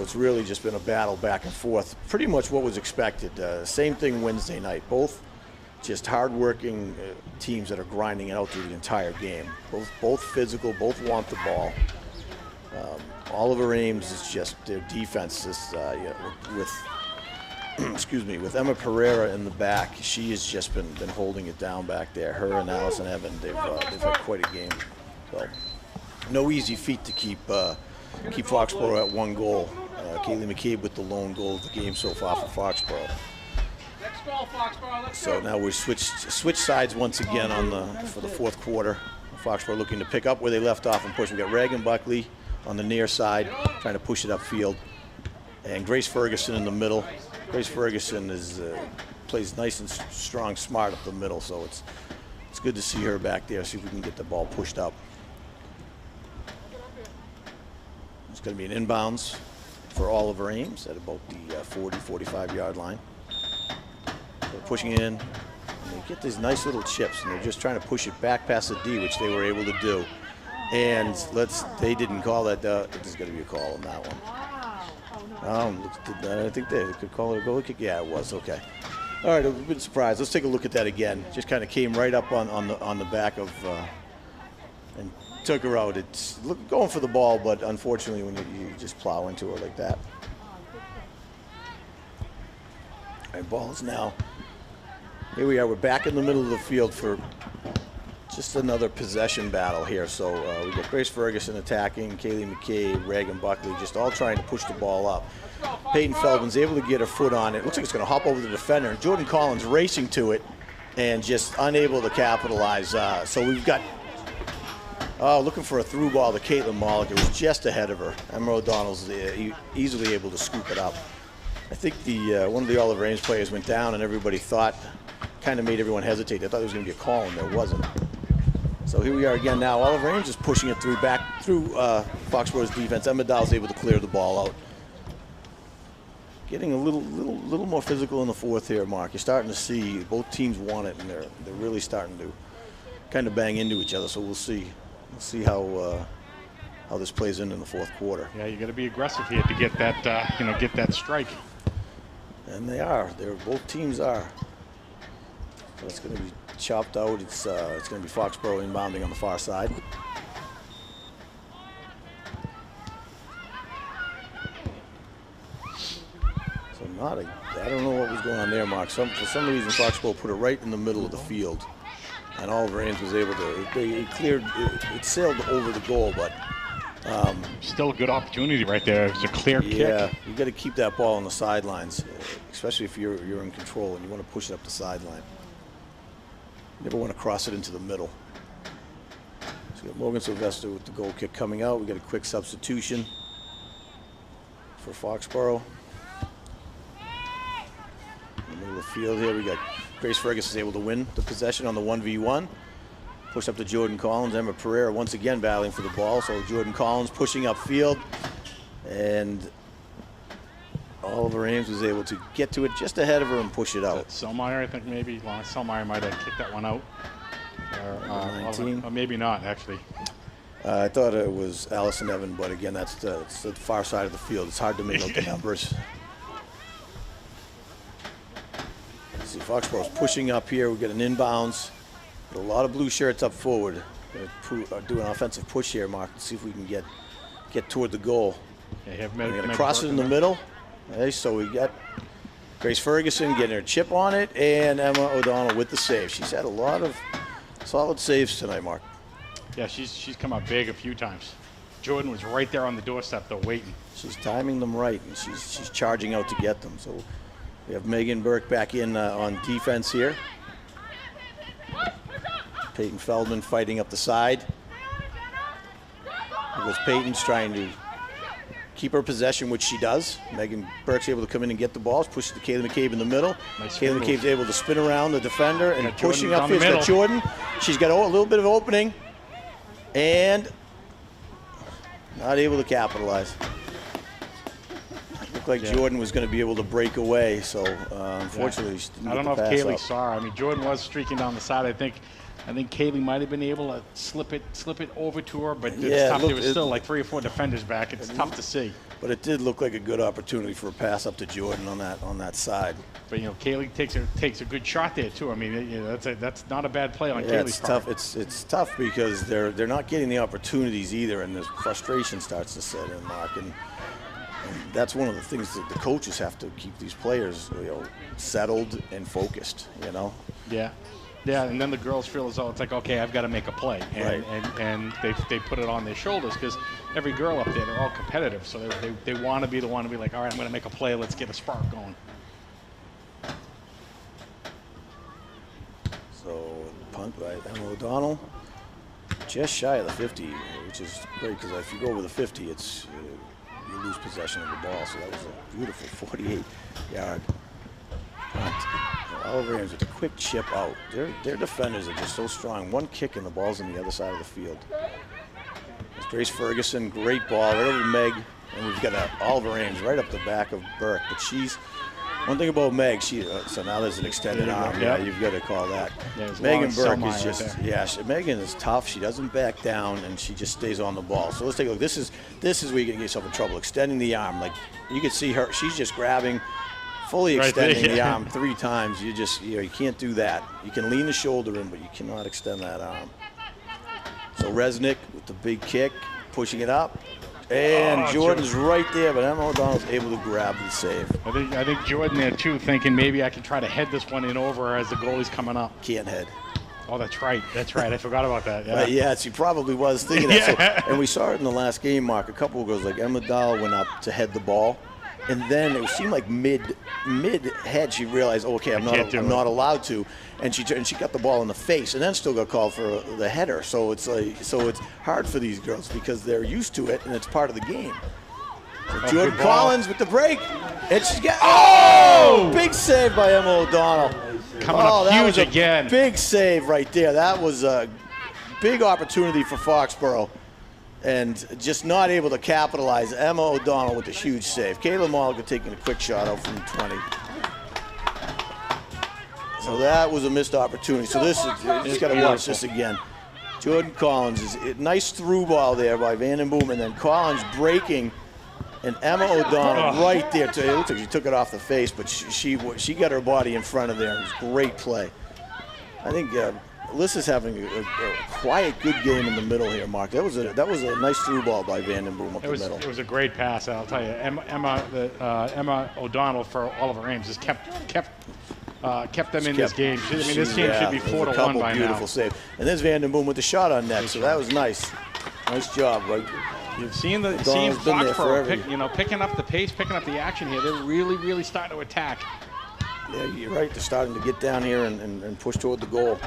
it's really just been a battle back and forth. Pretty much what was expected. Same thing Wednesday night. Both just hard-working teams that are grinding it out through the entire game. Both physical, both want the ball. Oliver Ames is just, their defense is with Emma Pereira in the back. She has just been holding it down back there. Her and Allison Evan, they've had quite a game. So no easy feat to keep Foxborough at one goal. Kaylee McCabe with the lone goal of the game so far for Foxborough. So now we switch sides once again for the fourth quarter. Foxborough looking to pick up where they left off and push. We got Reagan Buckley on the near side trying to push it upfield, and Grace Ferguson in the middle. Grace Ferguson plays nice and strong, smart up the middle. So it's good to see her back there. See if we can get the ball pushed up. It's going to be an inbounds for Oliver Ames at about the 40-45 yard line. They're pushing in, and they get these nice little chips, and they're just trying to push it back past the D, which they were able to do. And they didn't call that. There's going to be a call on that one. I think they could call it a goal kick. Yeah, it was. Okay. All right, a bit surprised. Let's take a look at that again. Just kind of came right up on the back of and took her out. It's going for the ball, but unfortunately when you just plow into her like that. All right, ball is now. Here we are. We're back in the middle of the field for just another possession battle here. So we got Grace Ferguson attacking, Kaylee McCabe, Reagan Buckley, just all trying to push the ball up. Peyton Feldman's able to get her foot on it. Looks like it's going to hop over the defender. Jordan Collins racing to it and just unable to capitalize. So we've got looking for a through ball to Caitlin Mollick. It was just ahead of her. Emma O'Donnell's easily able to scoop it up. I think the one of the Oliver Ames players went down, and everybody thought, kind of made everyone hesitate. They thought there was going to be a call, and there wasn't. So here we are again now. Oliver Ames is pushing it back through Foxboro's defense. Emmerdale's able to clear the ball out. Getting a little more physical in the fourth here, Mark. You're starting to see both teams want it, and they're really starting to kind of bang into each other. So we'll see. We'll see how this plays in the fourth quarter. Yeah, you got to be aggressive here to get that get that strike. And they are. Both teams are. So it's going to be chopped out. It's going to be Foxboro inbounding on the far side. So I don't know what was going on there, Mark. For some reason, Foxboro put it right in the middle of the field, and Oliver Ames was able to. It sailed over the goal, but. Still a good opportunity right there. It's a clear kick. Yeah, you got to keep that ball on the sidelines, especially if you're in control and you want to push it up the sideline. You never want to cross it into the middle. So we got Morgan Sylvester with the goal kick coming out. We got a quick substitution for Foxboro. In the middle of the field here, we got Grace Ferguson is able to win the possession on the 1v1. Push up to Jordan Collins. Emma Pereira once again battling for the ball. So Jordan Collins pushing upfield. And Oliver Ames was able to get to it just ahead of her and push it out. Selmeyer, I think maybe. Selmeyer might have kicked that one out. Or 19. Or maybe not, actually. I thought it was Allison Evan, but again, it's the far side of the field. It's hard to make out the numbers. Let's see, Foxboro's pushing up here. We get an inbounds. A lot of blue shirts up forward. Do an offensive push here, Mark, to see if we can get toward the goal. Yeah, we're going to cross it in the middle. Okay, so we got Grace Ferguson getting her chip on it, and Emma O'Donnell with the save. She's had a lot of solid saves tonight, Mark. Yeah, she's come up big a few times. Jordan was right there on the doorstep, though, waiting. She's timing them right, and she's charging out to get them. So we have Megan Burke back in on defense here. Peyton Feldman fighting up the side. Because Peyton's trying to keep her possession, which she does. Megan Burke's able to come in and get the balls, push it to Kaylee McCabe in the middle. Nice Kaylee McCabe's able to spin around the defender and pushing up here. She's got Jordan. She's got a little bit of opening and not able to capitalize. Looked like Jordan was going to be able to break away, so unfortunately she didn't I don't know get the if pass Kaylee up. saw her. I mean, Jordan was streaking down the side. I think Kaylee might have been able to slip it over to her, but it's tough. There was still like 3 or 4 defenders back. It's tough to see. But it did look like a good opportunity for a pass up to Jordan on that side. But Kaylee takes a good shot there too. I mean, that's not a bad play on Kaylee's part. Tough. It's tough because they're not getting the opportunities either, and the frustration starts to set in, Mark. And that's one of the things that the coaches have to keep these players, settled and focused. Yeah. Yeah, and then the girls feel as though it's like, okay, I've got to make a play, and they put it on their shoulders because every girl up there, they're all competitive, so they want to be the one to be like, all right, I'm going to make a play, let's get a spark going. So punt by Emma O'Donnell, just shy of the 50, which is great because if you go over the 50, it's you lose possession of the ball. So that was a beautiful 48-yard punt. Oliver Ames with a quick chip out. Their defenders are just so strong. One kick and the ball's on the other side of the field. It's Grace Ferguson, great ball right over Meg, and we've got Oliver Ames right up the back of Burke. But one thing about Meg, so now there's an extended arm. Yeah, you've got to call that. Yeah, Megan Burke is just, Megan is tough. She doesn't back down, and she just stays on the ball. So let's take a look. This is where you can get yourself in trouble. Extending the arm, like you can see her. She's just grabbing. Fully extending the arm 3 times, you can't do that. You can lean the shoulder in, but you cannot extend that arm. So Resnick with the big kick, pushing it up, and Jordan's right there, but Emma O'Donnell's able to grab the save. I think Jordan there too, thinking maybe I can try to head this one in over as the goalie's coming up. Can't head. Oh, that's right. I forgot about that. Yeah, she probably was thinking that. So, and we saw it in the last game, Mark. A couple of goals, like Emma Dahl went up to head the ball. And then it seemed like mid head she realized, okay, I'm not allowed to, and she got the ball in the face, and then still got called for the header. So it's hard for these girls because they're used to it, and it's part of the game. So Jordan Collins with the break, And she's got, big save by Emma O'Donnell. Coming up that huge was a again. big save right there. That was a big opportunity for Foxborough. And just not able to capitalize. Emma O'Donnell with a huge save. Kayla Mollica taking a quick shot out from 20. So that was a missed opportunity. So this is, you just got to watch this again. Jordan Collins is nice through ball there by Vandenboom, and then Collins breaking, and Emma O'Donnell right there. It looks like she took it off the face, but she got her body in front of there. It was great play. I think Alyssa's having a quiet, good game in the middle here, Mark. That was a nice through ball by Vandenboom up the middle. It was a great pass, I'll tell you. Emma O'Donnell for Oliver Ames just kept them in this game. I mean, this game should be 4-1 by now. Beautiful save. And there's Vandenboom with the shot on net, so that was nice. Nice job, right? You've seen Foxborough picking up the pace, picking up the action here. They're really, really starting to attack. Yeah, you're right. They're starting to get down here and push toward the goal.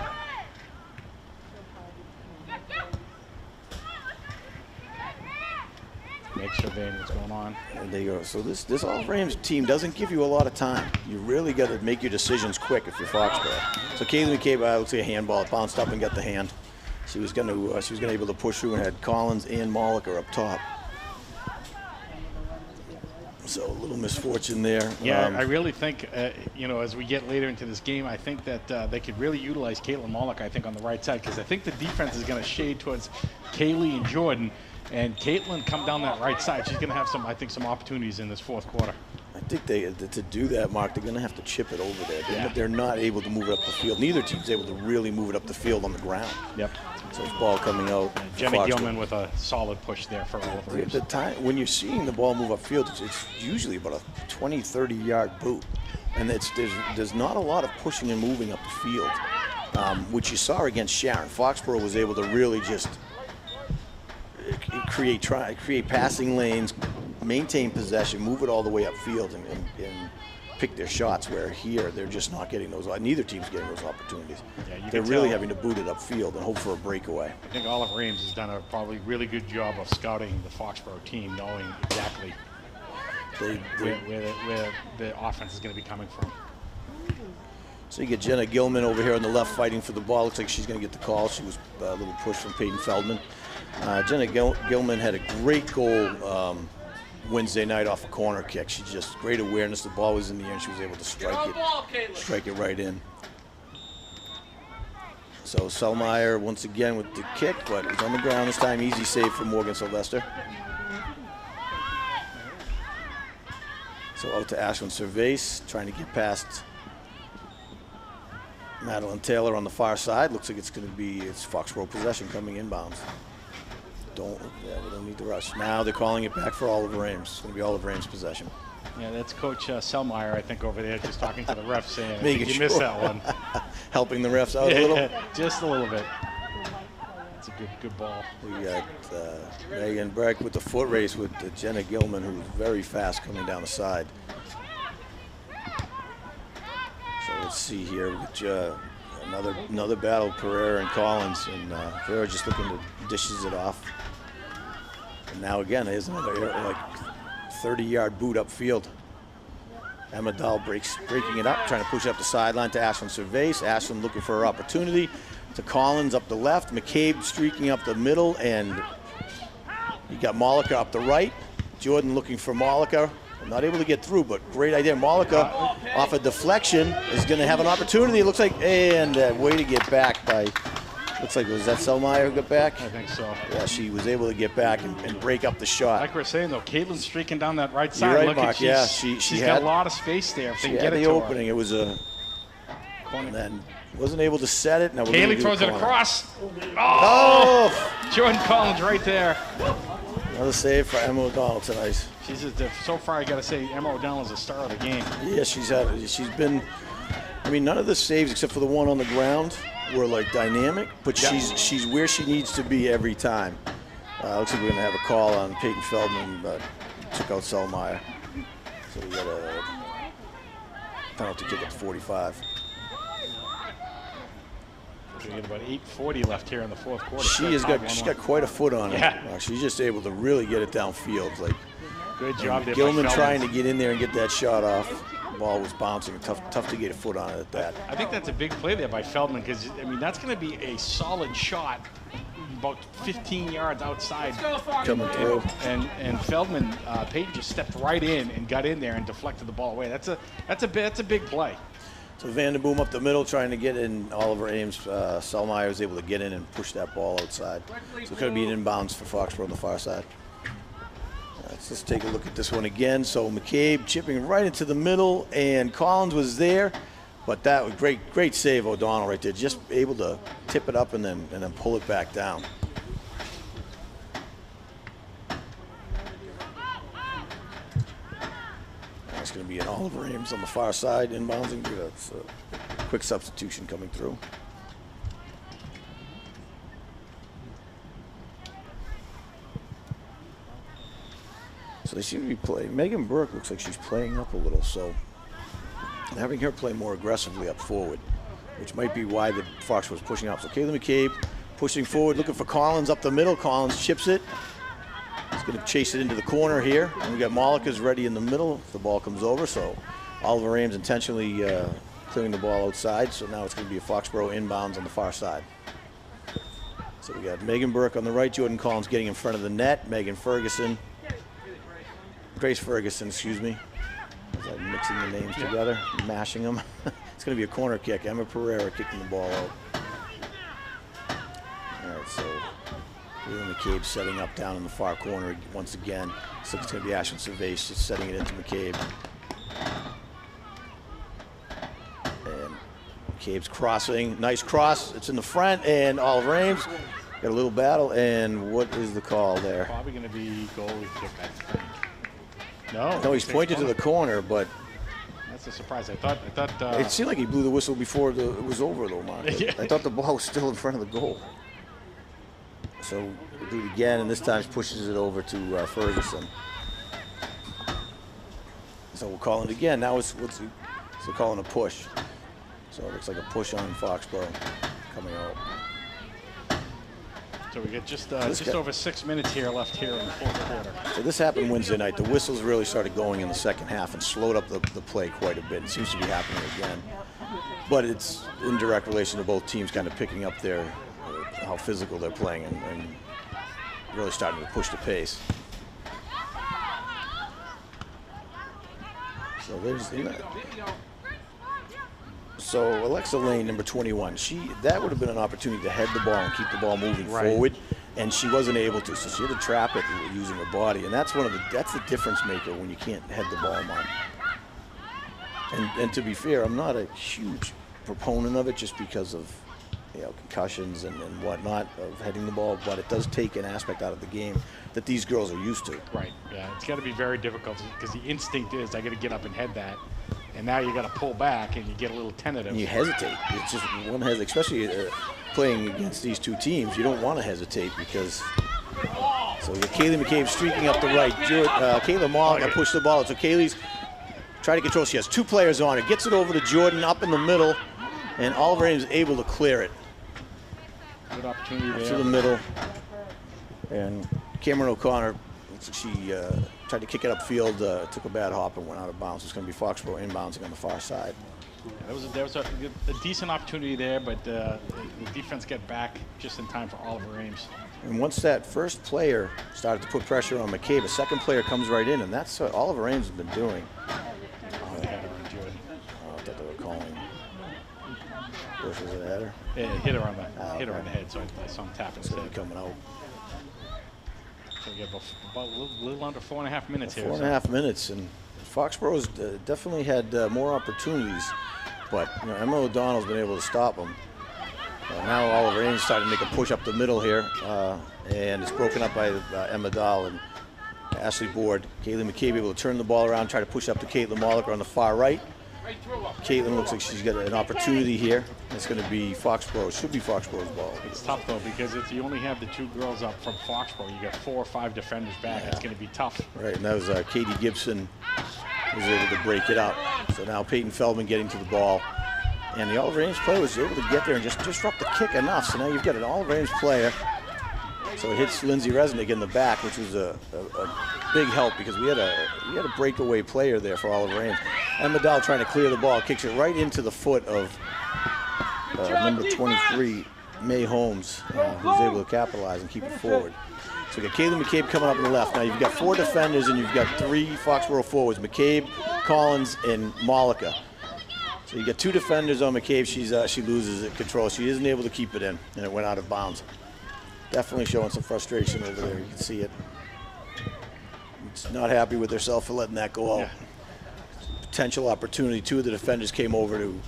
Make surveying what's going on. And there you go. So this Oliver Ames team doesn't give you a lot of time. You really got to make your decisions quick if you're Foxborough. So Kaylee McCabe, let's say a handball, bounced up and got the hand. She was going to able to push through and had Collins and Mollica up top. So a little misfortune there. Yeah, I really think, as we get later into this game, I think that they could really utilize Caitlin Mollica, I think, on the right side, because I think the defense is going to shade towards Kaylee and Jordan. And Caitlin come down that right side. She's going to have some opportunities in this fourth quarter. I think to do that, Mark, they're going to have to chip it over there. They're not able to move it up the field. Neither team's able to really move it up the field on the ground. Yep. So it's ball coming out. Jenna Gilman with a solid push there for Oliver Ames. The time when you're seeing the ball move upfield, it's usually about a 20, 30-yard boot. And there's not a lot of pushing and moving up the field, which you saw against Sharon. Foxborough was able to really just create passing lanes, maintain possession, move it all the way upfield, and pick their shots, where here they're just not getting those. Neither team's getting those opportunities. Yeah, they're really having to boot it upfield and hope for a breakaway. I think Oliver Ames has done a probably really good job of scouting the Foxborough team, knowing exactly where the offense is going to be coming from. So you get Jenna Gilman over here on the left fighting for the ball. Looks like she's going to get the call. She was a little push from Peyton Feldman. Jenna Gilman had a great goal Wednesday night off a corner kick. She just great awareness. The ball was in the air and she was able to strike it right in. So Selmeyer once again with the kick, but it was on the ground this time. Easy save for Morgan Sylvester. So out to Ashlyn Cervase, trying to get past Madeline Taylor on the far side. Looks like it's Foxborough possession coming inbounds. We don't need to rush. Now they're calling it back for Oliver Ames. It's going to be Oliver Ames' possession. Yeah, that's Coach Selmeyer, I think, over there, just talking to the refs, saying, you missed that one. Helping the refs out a little? Just a little bit. It's a good ball. We got Megan Breck with the foot race with Jenna Gilman, who's very fast coming down the side. So let's see here. Another battle, Pereira and Collins, and Pereira just looking to dishes it off. And now again, there's another 30-yard boot upfield. Emma Dahl breaking it up, trying to push up the sideline to Ashlyn Cervase. Ashlyn looking for her opportunity to Collins up the left. McCabe streaking up the middle, and you got Mollica up the right. Jordan looking for Mollica. Not able to get through, but great idea. Mollica off a deflection is going to have an opportunity. It looks like, and way to get back by, looks like, was that Selmeyer who got back? I think so. Yeah, she was able to get back and break up the shot. Like we're saying, though, Caitlin's streaking down that right side. You're right, Mark. She's got a lot of space there. If they get the it to opening. Her. It was a corner. And then wasn't able to set it. Now Kaylee throws it across. Oh! Jordan Collins right there. Another save for Emma O'Donnell tonight. So far, I got to say, Emma O'Donnell is the star of the game. Yeah, she's been. I mean, none of the saves except for the one on the ground were dynamic, but she's where she needs to be every time. Looks like we're gonna have a call on Peyton Feldman, but took out Selmeyer. So we got a penalty kick at 45. We got about 8:40 left here in the fourth quarter. She's got quite a foot on her. Yeah. She's just able to really get it downfield. Good job there by Gilman Feldman. trying to get in there and get that shot off. The ball was bouncing. Tough to get a foot on it at that. I think that's a big play there by Feldman because, I mean, that's going to be a solid shot about 15 yards outside. Coming through. And Feldman, Peyton just stepped right in and got in there and deflected the ball away. That's a big play. So Vanderboom up the middle trying to get in. Oliver Ames, Selmeyer was able to get in and push that ball outside. So it's going to be an inbounds for Foxborough on the far side. Let's just take a look at this one again. So McCabe chipping right into the middle, and Collins was there, but that was great save, O'Donnell right there. Just able to tip it up and then pull it back down. It's going to be an Oliver Ames on the far side, inbounding. That's a quick substitution coming through. So they seem to be playing. Megan Burke looks like she's playing up a little, so having her play more aggressively up forward, which might be why the Fox was pushing up. So Kayla McCabe pushing forward, looking for Collins up the middle. Collins chips it. He's going to chase it into the corner here. And we got Mollica's ready in the middle if the ball comes over. So Oliver Ames intentionally clearing the ball outside. So now it's going to be a Foxborough inbounds on the far side. So we got Megan Burke on the right, Jordan Collins getting in front of the net, Grace Ferguson, excuse me. As I'm mixing the names together, mashing them. It's going to be a corner kick. Emma Pereira kicking the ball out. All right, so Leland McCabe setting up down in the far corner once again. So it's going to be Ashlyn Cervase just setting it into McCabe. And McCabe's crossing. Nice cross. It's in the front, and Oliver Ames got a little battle. And what is the call there? Probably going to be goalie kick, I think. No, he's pointed to the corner, but that's a surprise. I thought. It seemed like he blew the whistle before it was over, though, Mark. Yeah. I thought the ball was still in front of the goal. So we'll do it again, and this time pushes it over to Ferguson. So we'll call it again. Now so calling a push. So it looks like a push on Foxborough coming out. So we get just over 6 minutes here left here in the fourth quarter. So this happened Wednesday night. The whistles really started going in the second half and slowed up the play quite a bit. It seems to be happening again. But it's in direct relation to both teams kind of picking up how physical they're playing and really starting to push the pace. So there's So Alexa Lane, number 21, that would have been an opportunity to head the ball and keep the ball moving forward, and she wasn't able to. So she had to trap it using her body, and that's the difference maker when you can't head the ball much. And to be fair, I'm not a huge proponent of it just because of concussions and whatnot of heading the ball, but it does take an aspect out of the game that these girls are used to. Right. Yeah, it's got to be very difficult because the instinct is I got to get up and head that. And now you got to pull back, and you get a little tentative. And you hesitate. It's just one has, especially playing against these two teams. You don't want to hesitate because. So you got Kaylee McCabe streaking up the right. Kayla Mollica pushed the ball. So Kaylee's trying to control. She has two players on her. Gets it over to Jordan up in the middle, and Oliver Ames is able to clear it. Good opportunity there. To the middle, and Cameron O'Connor. She tried to kick it upfield, took a bad hop and went out of bounds. It's going to be Foxborough inbounding on the far side. Yeah, there was a decent opportunity there, but the defense got back just in time for Oliver Ames. And once that first player started to put pressure on McCabe, a second player comes right in, and that's what Oliver Ames has been doing. They had her on Jordan. I thought they were calling. Bush was it a header? Yeah, hit her on the head, so I saw him tap Instead instead. of coming out. So we get about a little under 4.5 minutes here. 4.5 minutes, and Foxborough's definitely had more opportunities, but Emma O'Donnell's been able to stop them. Now Oliver Ames starting to make a push up the middle here, and it's broken up by Emma Dahl and Ashley Board. Kaylee McCabe able to turn the ball around, try to push up to Caitlin Mollica on the far right. Caitlin looks like she's got an opportunity here. It's going to be Foxborough. Should be Foxborough's ball. It's tough, though, because if you only have the two girls up from Foxborough, you got 4 or 5 defenders back. It's going to be tough. Right, and that was Katie Gibson was able to break it up. So now Peyton Feldman getting to the ball. And the Oliver Ames player was able to get there and just disrupt the kick enough. So now you've got an Oliver Ames player. So it hits Lindsay Resnick in the back, which was a big help because we had a breakaway player there for Oliver Ames. Emma trying to clear the ball, kicks it right into the foot of number 23, May Holmes, who's able to capitalize and keep it forward. So we got Kaylee McCabe coming up on the left. Now you've got 4 defenders and you've got 3 Foxborough forwards, McCabe, Collins, and Malika. So you got 2 defenders on McCabe. She loses it control. She isn't able to keep it in, and it went out of bounds. Definitely showing some frustration over there. You can see it. It's not happy with herself for letting that go out. Yeah. Potential opportunity. 2 of the defenders came over to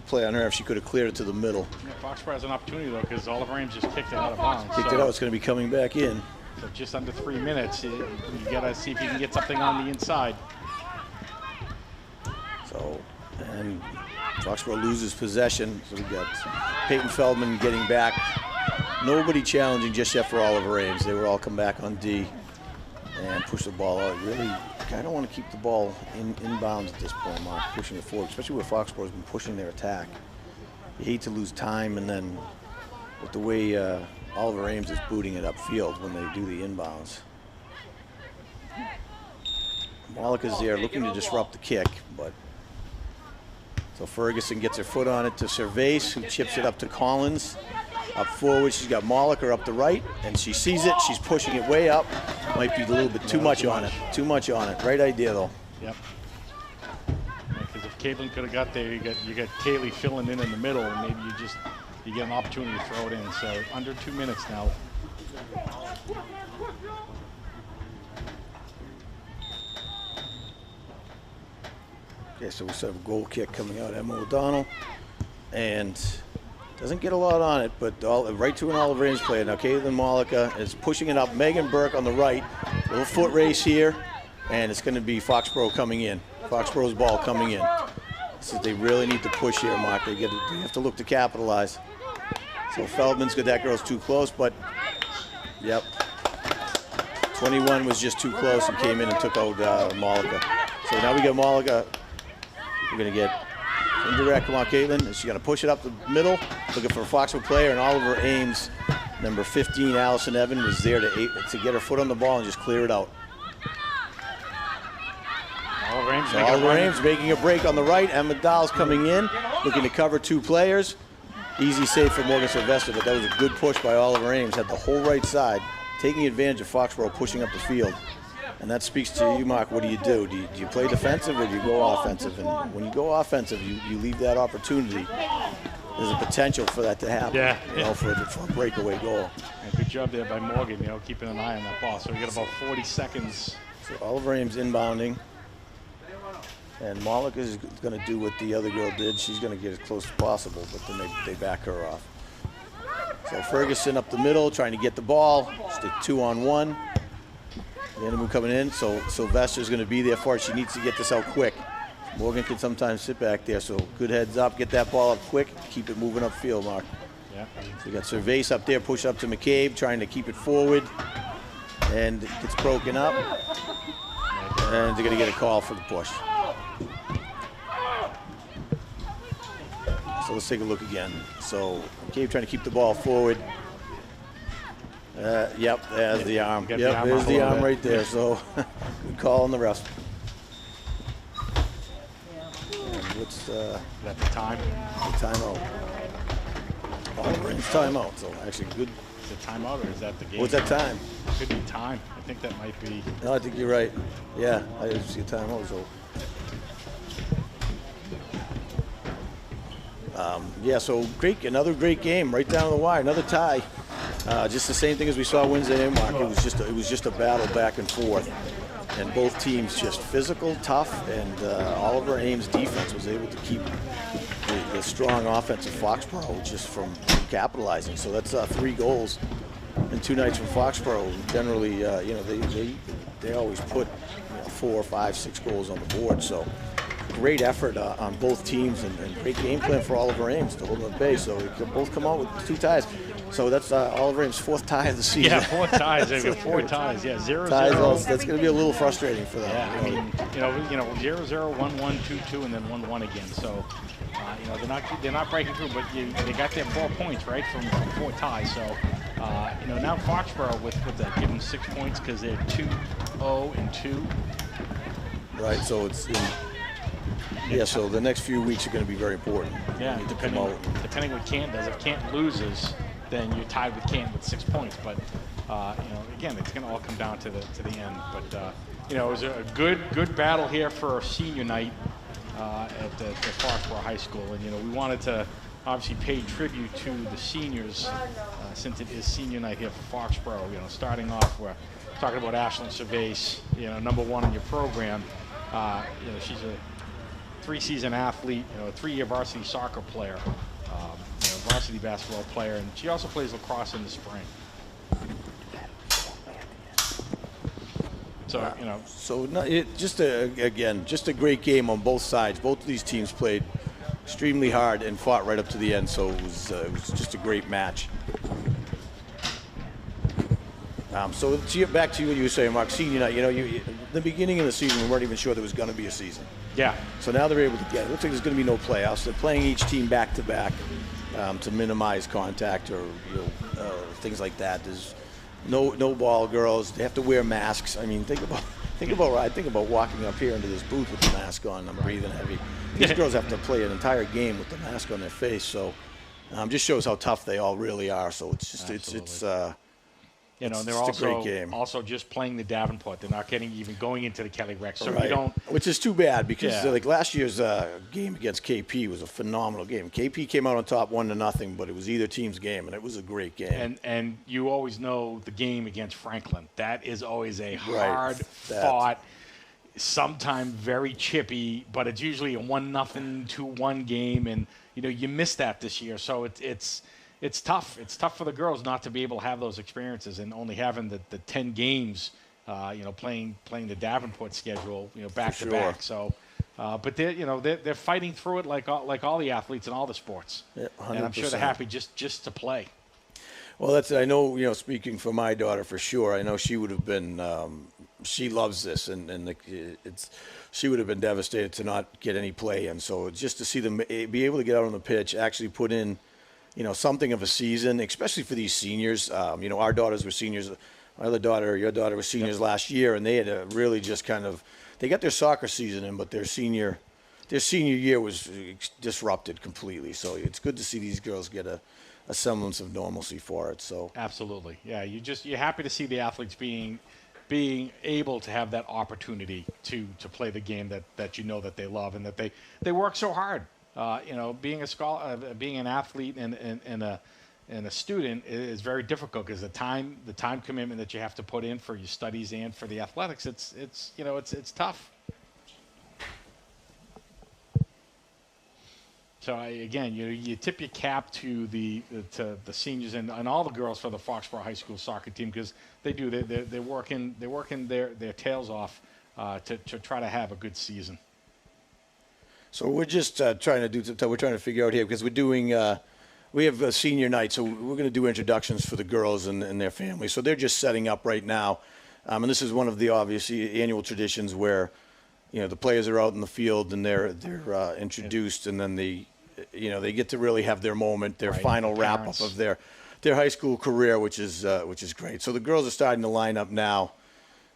play on her if she could have cleared it to the middle. Yeah, Foxborough has an opportunity though because Oliver Ames just kicked it out of bounds. Kicked it out. It's going to be coming back in. So just under 3 minutes. You got to see if you can get something on the inside. So, and Foxborough loses possession. So we got Peyton Feldman getting back. Nobody challenging just yet for Oliver Ames. They were all come back on D and push the ball out. Really kind of want to keep the ball inbounds at this point, Mark, pushing it forward, especially where Foxborough's been pushing their attack. You hate to lose time, and then with the way Oliver Ames is booting it upfield when they do the inbounds. Malika's there looking to disrupt the kick, but so Ferguson gets her foot on it to Cervase, who chips it up to Collins. Up forward, she's got Malika up the right, and she sees it. She's pushing it way up. Might be a little bit too much on it. Too much on it. Right idea, though. Yep. Because if Caitlin could have got there, you got Kaylee filling in the middle, and maybe you get an opportunity to throw it in. So under 2 minutes now. Okay, so we still have a goal kick coming out. Emma O'Donnell, and doesn't get a lot on it, but right to an Oliver Ames player. Now Caitlin Malika is pushing it up. Megan Burke on the right. Little foot race here, and it's going to be Foxborough coming in. Foxborough's ball coming in. So they really need to push here, Mark. They have to look to capitalize. So Feldman's got that girl's too close, but yep. 21 was just too close and came in and took out Malika. So now we got Malika. We're going to get indirect. Come on, Caitlin. She's going to push it up the middle, looking for a Foxborough player, and Oliver Ames, number 15, Allison Evan, was there to get her foot on the ball and just clear it out. Oliver Ames making a break on the right. Emma Dahl's coming in, looking to cover 2 players. Easy save for Morgan Sylvester, but that was a good push by Oliver Ames. Had the whole right side, taking advantage of Foxborough pushing up the field. And that speaks to you, Mark. What do? Do you play defensive or do you go offensive? And when you go offensive, you leave that opportunity. There's a potential for that to happen. Yeah. For a breakaway goal. And good job there by Morgan, keeping an eye on that ball. So we got about 40 seconds. So Oliver Ames inbounding. And Malika is going to do what the other girl did. She's going to get as close as possible, but then they back her off. So Ferguson up the middle, trying to get the ball. Stick 2-on-1. The enemy coming in, so Sylvester's going to be there for it. She needs to get this out quick. Morgan can sometimes sit back there, so good heads up, get that ball up quick, keep it moving upfield, Mark. Yeah. So we got Cervase up there, push up to McCabe, trying to keep it forward, and it gets broken up, and they're going to get a call for the push. So let's take a look again. So McCabe trying to keep the ball forward. Yep, there's the arm. Yep, there's the arm right there. So good call on the rest. And what's that the time? The timeout. Oliver Ames timeout. So actually good. Is it timeout or is that the game? What's that time? It could be time. I think that might be. No, I think you're right. Yeah, I didn't see a timeout. So. Yeah, so another great game, right down to the wire, another tie. Just the same thing as we saw Wednesday night, Mark. It was just a battle back and forth, and both teams just physical, tough, and Oliver Ames' defense was able to keep the strong offense of Foxborough just from capitalizing. So that's 3 goals in 2 nights from Foxborough. Generally, they always put 4, 5, 6 goals on the board. So. Great effort on both teams and great game plan for Oliver Ames to hold them at bay. So we could both come out with 2 ties. So that's Oliver Ames' 4th tie of the season. Yeah, 4 ties. They've got 4 ties. Yeah, 0-0. That's going to be a little frustrating for them. Yeah, I mean, 0-0, 1-1, 2-2, and then 1-1 again. So, they're not breaking through, but they got their 4 points right from 4 ties. So Now Foxborough with that, give them 6 points because they're 2-0-2. Right, so it's so the next few weeks are going to be very important. Yeah, depending what Canton does. If Canton loses, then you're tied with Canton with 6 points. But again, it's going to all come down to the end. But it was a good battle here for senior night at the Foxborough High School, and we wanted to obviously pay tribute to the seniors since it is senior night here for Foxborough. Starting off, we're talking about Ashlyn Cervase, number 1 in your program. She's a 3-season athlete, a 3-year varsity soccer player, varsity basketball player, and she also plays lacrosse in the spring. So, just a great game on both sides. Both of these teams played extremely hard and fought right up to the end, so it was just a great match. So to get back to what you were saying, Mark, senior night, the beginning of the season, we weren't even sure there was going to be a season. Yeah. So now they're able to get it. Looks like there's going to be no playoffs. They're playing each team back-to-back to minimize contact or things like that. There's no ball girls. They have to wear masks. I mean, think about walking up here into this booth with the mask on. I'm breathing heavy. These girls have to play an entire game with the mask on their face. So just shows how tough they all really are. So it's just and they're a great game. Also just playing the Davenport. They're not even going into the Kelly Rec. So right. Which is too bad because like last year's game against KP was a phenomenal game. KP came out on top 1-0, but it was either team's game, and it was a great game. And you always know the game against Franklin. That is always a hard fought, sometimes very chippy, but it's usually a 1-0, 2-1 game, and you missed that this year. So it's tough. It's tough for the girls not to be able to have those experiences and only having the 10 games, playing the Davenport schedule, back to back. So, but they're fighting through it like all the athletes in all the sports. Yeah, 100%. And I'm sure they're happy just to play. Well, that's I know. Speaking for my daughter for sure, I know she would have been. She loves this, and she would have been devastated to not get any play in. So just to see them be able to get out on the pitch, actually put in. Something of a season, especially for these seniors. Our daughters were seniors. My other daughter, your daughter, was seniors last year, and they had to really just they got their soccer season in, but their senior year was disrupted completely. So it's good to see these girls get a semblance of normalcy for it. So absolutely, yeah. You're happy to see the athletes being able to have that opportunity to play the game that that they love and that they work so hard. Being a scholar, being an athlete and a student is very difficult because the time commitment that you have to put in for your studies and for the athletics, it's tough. So you tip your cap to the seniors and all the girls for the Foxborough High School soccer team because they're working their tails off to try to have a good season. So we're just trying to figure out here because we're doing we have a senior night, so we're going to do introductions for the girls and their families. So they're just setting up right now, and this is one of the obvious annual traditions where the players are out in the field and they're introduced, and then they get to really have their moment, their final wrap up of their high school career, which is great. So the girls are starting to line up now,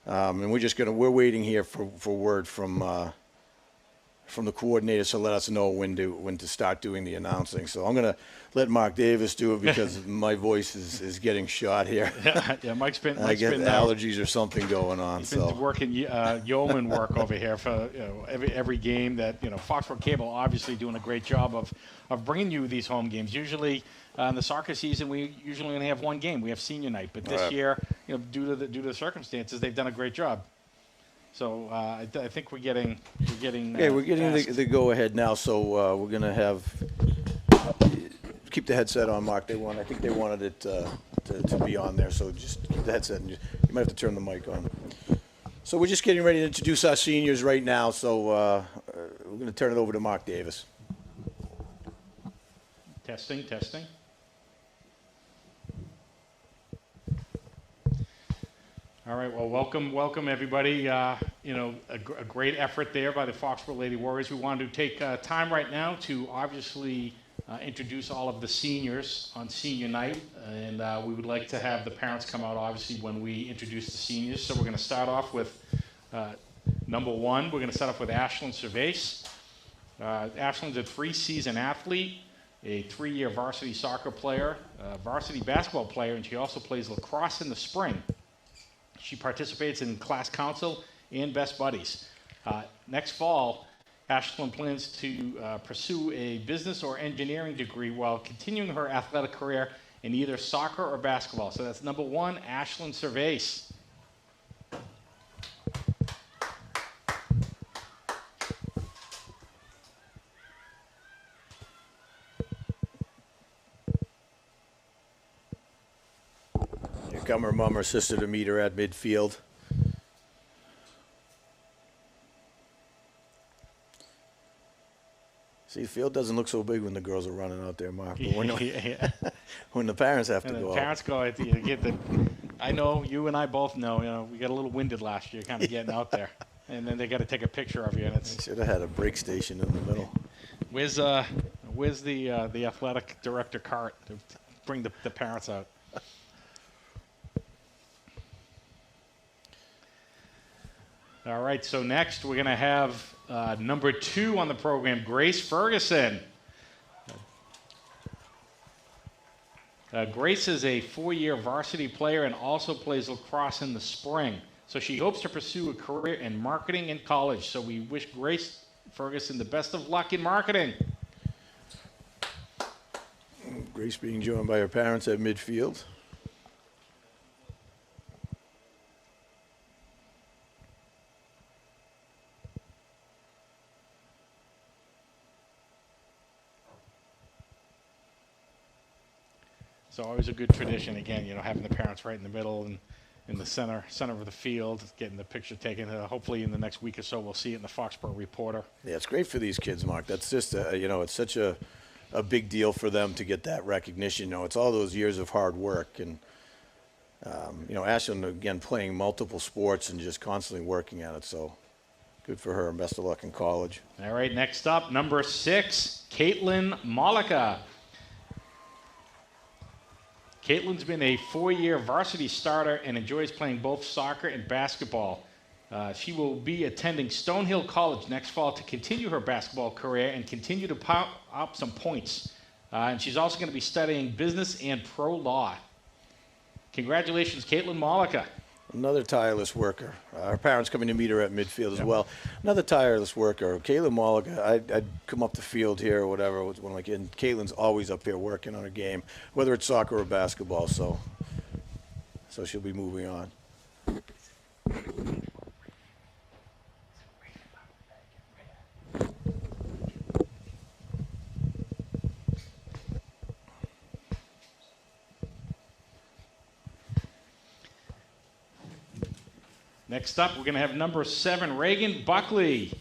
and we're waiting here for word from the coordinator to let us know when to start doing the announcing. So I'm going to let Mark Davis do it because my voice is getting shot here. Yeah, Mike's been allergies or something going on. He's been working yeoman work over here for every game that Foxborough Cable obviously doing a great job of bringing you these home games. Usually in the soccer season we usually only have one game. We have senior night, but this year due to the circumstances they've done a great job. So I think we're getting. We're getting the go ahead now. So we're gonna have keep the headset on, Mark. I think they wanted it to be on there. So just keep the headset, and you might have to turn the mic on. So we're just getting ready to introduce our seniors right now. So we're gonna turn it over to Mark Davis. Testing. All right, well, welcome everybody. A great effort there by the Foxborough Lady Warriors. We wanted to take time right now to obviously introduce all of the seniors on senior night, and we would like to have the parents come out, obviously, when we introduce the seniors. So we're going to start off with number one. We're going to start off with Ashlyn Cervase. Ashlyn's a 3-season athlete, a 3-year varsity soccer player, a varsity basketball player, and she also plays lacrosse in the spring. She participates in class council and Best Buddies. Next fall, Ashlyn plans to pursue a business or engineering degree while continuing her athletic career in either soccer or basketball. So that's number one, Ashlyn Cervase. Here come her mom or sister to meet her at midfield. See, the field doesn't look so big when the girls are running out there, Mark. But when the parents have to go Parents go, you get the. I know you and I both know. We got a little winded last year, kind of getting out there, and then they got to take a picture of you, and it's. They should have had a break station in the middle. Where's the athletic director cart to bring the parents out? All right, so next we're going to have number 2 on the program, Grace Ferguson. Grace is a 4-year varsity player and also plays lacrosse in the spring. So she hopes to pursue a career in marketing in college. So we wish Grace Ferguson the best of luck in marketing. Grace being joined by her parents at midfield. So always a good tradition, again, having the parents right in the middle and in the center of the field, getting the picture taken. Hopefully in the next week or so we'll see it in the Foxborough Reporter. Yeah, it's great for these kids, Mark. That's just, it's such a big deal for them to get that recognition. It's all those years of hard work. And, Ashlyn, again, playing multiple sports and just constantly working at it. So good for her and best of luck in college. All right, next up, number 6, Caitlin Malika. Caitlin's been a 4-year varsity starter and enjoys playing both soccer and basketball. She will be attending Stonehill College next fall to continue her basketball career and continue to pop up some points. And she's also going to be studying business and pro law. Congratulations, Caitlin Malika. Another tireless worker. Her parents coming to meet her at midfield as well. Another tireless worker. Caitlin Malika, I'd come up the field here or whatever with one of my kids. Caitlin's always up here working on her game, whether it's soccer or basketball. So she'll be moving on. Next up, we're going to have number 7, Reagan Buckley.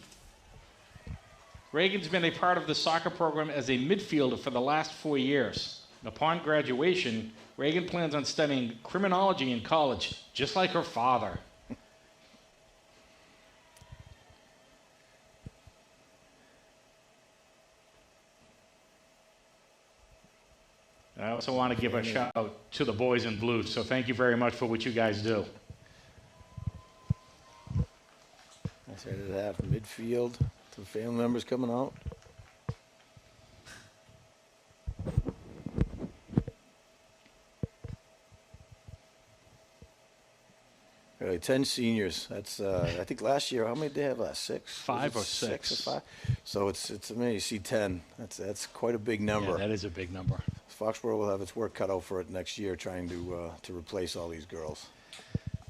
Reagan's been a part of the soccer program as a midfielder for the last 4 years. Upon graduation, Reagan plans on studying criminology in college, just like her father. I also want to give a shout out to the boys in blue, so thank you very much for what you guys do. Excited to have midfield, some family members coming out. Really, 10 seniors. That's I think last year, how many did they have last? 6? 5 or 6. 6 or 5. So it's amazing. You see 10. That's quite a big number. Yeah, that is a big number. Foxborough will have its work cut out for it next year, trying to replace all these girls.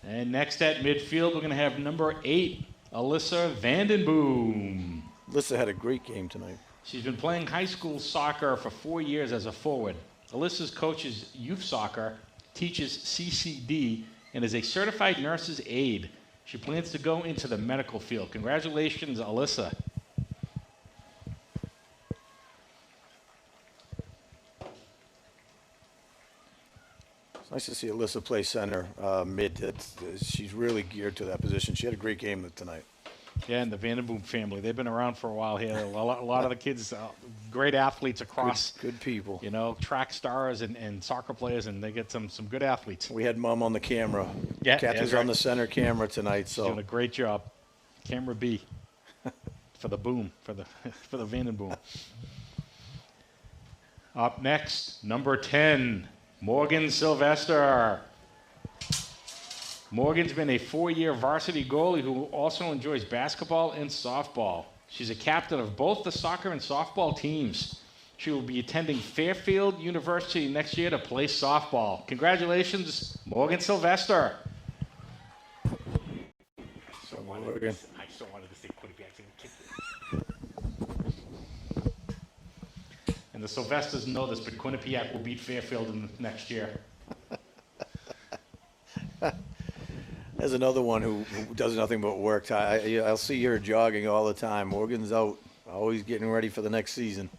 And next at midfield, we're going to have number 8, Alyssa Vandenboom. Alyssa had a great game tonight. She's been playing high school soccer for 4 years as a forward. Alyssa's coaches youth soccer, teaches CCD, and is a certified nurse's aide. She plans to go into the medical field. Congratulations, Alyssa. It's nice to see Alyssa play center mid. She's really geared to that position. She had a great game tonight. Yeah, and the Vandenboom family. They've been around for a while here. A lot of the kids, great athletes across. Good people. You know, track stars and soccer players, and they get some good athletes. We had Mom on the camera. Yeah, Kathy's right. on the center camera tonight. She's doing So a great job. Camera B for the boom, for the Vandenboom. Up next, number 10, Morgan Sylvester. Morgan's been a 4-year varsity goalie who also enjoys basketball and softball. She's a captain of both the soccer and softball teams. She will be attending Fairfield University next year to play softball. Congratulations, Morgan Sylvester. Morgan. I still wanted to say Quinnipiac. And the Sylvesters know this, but Quinnipiac will beat Fairfield in the next year. There's another one who does nothing but work. I'll see her jogging all the time. Morgan's out, always getting ready for the next season.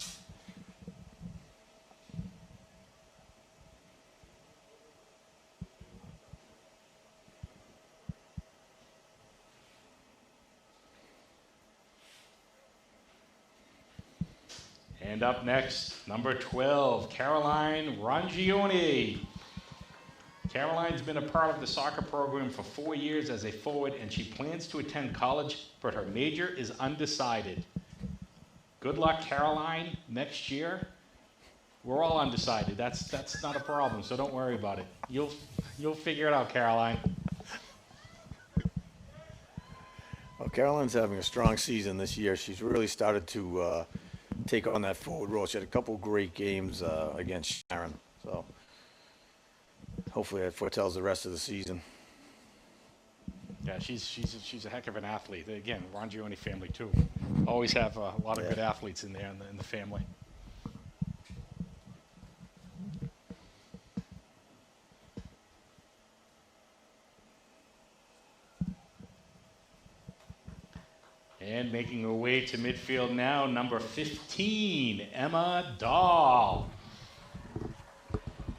And up next, number 12, Caroline Rangione. Caroline's been a part of the soccer program for 4 years as a forward, and she plans to attend college, but her major is undecided. Good luck, Caroline, next year. We're all undecided. That's not a problem, so don't worry about it. You'll figure it out, Caroline. Well, Caroline's having a strong season this year. She's really started to take on that forward role. She had a couple great games against Sharon, so hopefully that foretells the rest of the season. Yeah, she's a heck of an athlete. Again, Rangione family too. Always have a lot of good athletes in there in the family. And making her way to midfield now, number 15, Emma Dahl.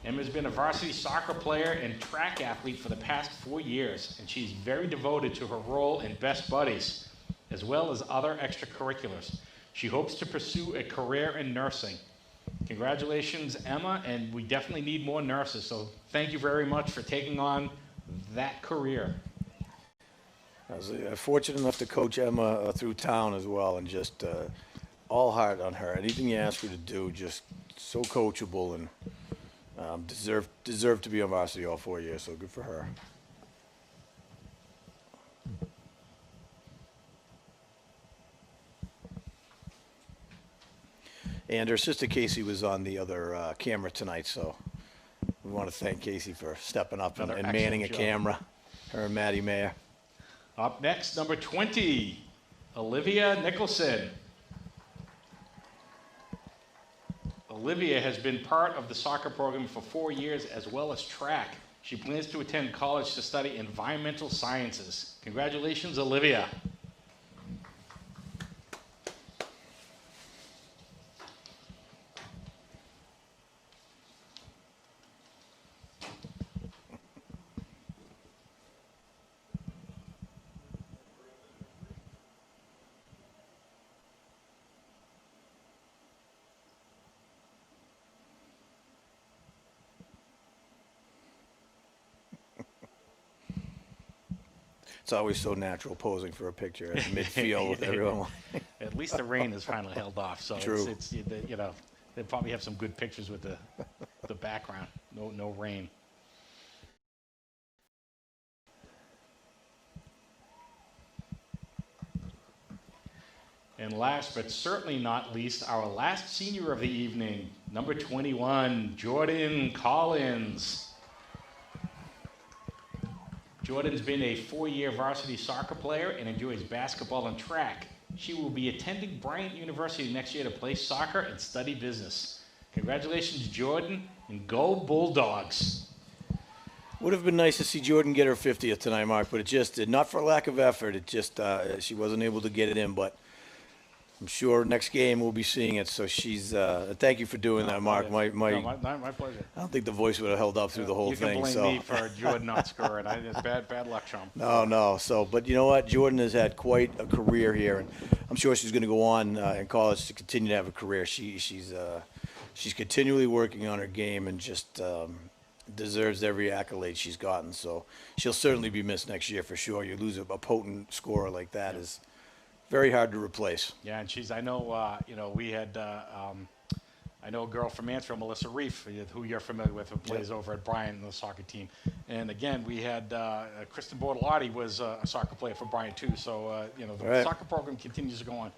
Emma's been a varsity soccer player and track athlete for the past 4 years, and she's very devoted to her role in Best Buddies, as well as other extracurriculars. She hopes to pursue a career in nursing. Congratulations, Emma, and we definitely need more nurses, so thank you very much for taking on that career. I was fortunate enough to coach Emma through town as well, and just all heart on her. Anything you ask her to do, just so coachable, and deserved to be on varsity all 4 years, so good for her. And her sister Casey was on the other camera tonight, so we want to thank Casey for stepping up and manning a camera. Her and Maddie Mayer. Up next, number 20, Olivia Nicholson. Olivia has been part of the soccer program for 4 years as well as track. She plans to attend college to study environmental sciences. Congratulations, Olivia. It's always so natural posing for a picture at midfield with everyone. At least the rain has finally held off, so True. it's you know, they probably have some good pictures with the background. No rain. And last but certainly not least, our last senior of the evening, number 21, Jordan Collins. Jordan's been a 4-year varsity soccer player and enjoys basketball and track. She will be attending Bryant University next year to play soccer and study business. Congratulations, Jordan, and go Bulldogs. Would have been nice to see Jordan get her 50th tonight, Mark, but it just did. Not for lack of effort. It just, she wasn't able to get it in, but I'm sure next game we'll be seeing it. So she's. Thank you for doing that, Mark. No, my pleasure. I don't think the voice would have held up through the whole thing. You can blame me for Jordan not scoring. It's bad luck, Sean. No. So, but you know what? Jordan has had quite a career here, and I'm sure she's going to go on in college to continue to have a career. She's continually working on her game and just deserves every accolade she's gotten. So she'll certainly be missed next year for sure. You lose a potent scorer like that is very hard to replace. Yeah, and I know, we had, I know a girl from Mansfield, Melissa Reef, who you're familiar with, who plays over at Bryant in the soccer team. And again, we had Kristen Bortolotti was a soccer player for Bryant too. So, the soccer program continues to go on.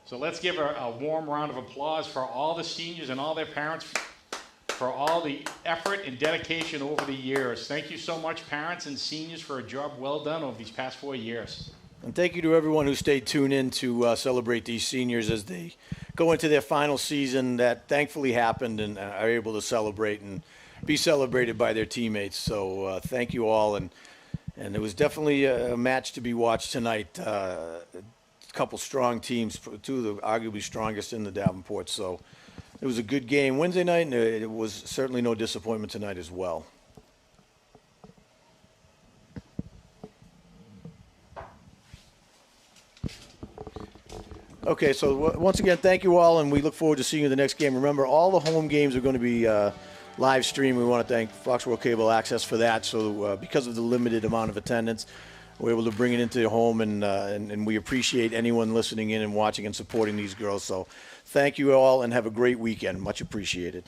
So let's give a warm round of applause for all the seniors and all their parents for all the effort and dedication over the years. Thank you so much, parents and seniors, for a job well done over these past 4 years. And thank you to everyone who stayed tuned in to celebrate these seniors as they go into their final season that thankfully happened and are able to celebrate and be celebrated by their teammates. So thank you all. And it was definitely a match to be watched tonight. A couple strong teams, two of the arguably strongest in the Davenport. So it was a good game Wednesday night, and it was certainly no disappointment tonight as well. Okay, so once again, thank you all, and we look forward to seeing you in the next game. Remember, all the home games are going to be live streamed. We want to thank Foxborough Cable Access for that. So because of the limited amount of attendance, we're able to bring it into the home, and we appreciate anyone listening in and watching and supporting these girls. So thank you all, and have a great weekend. Much appreciated.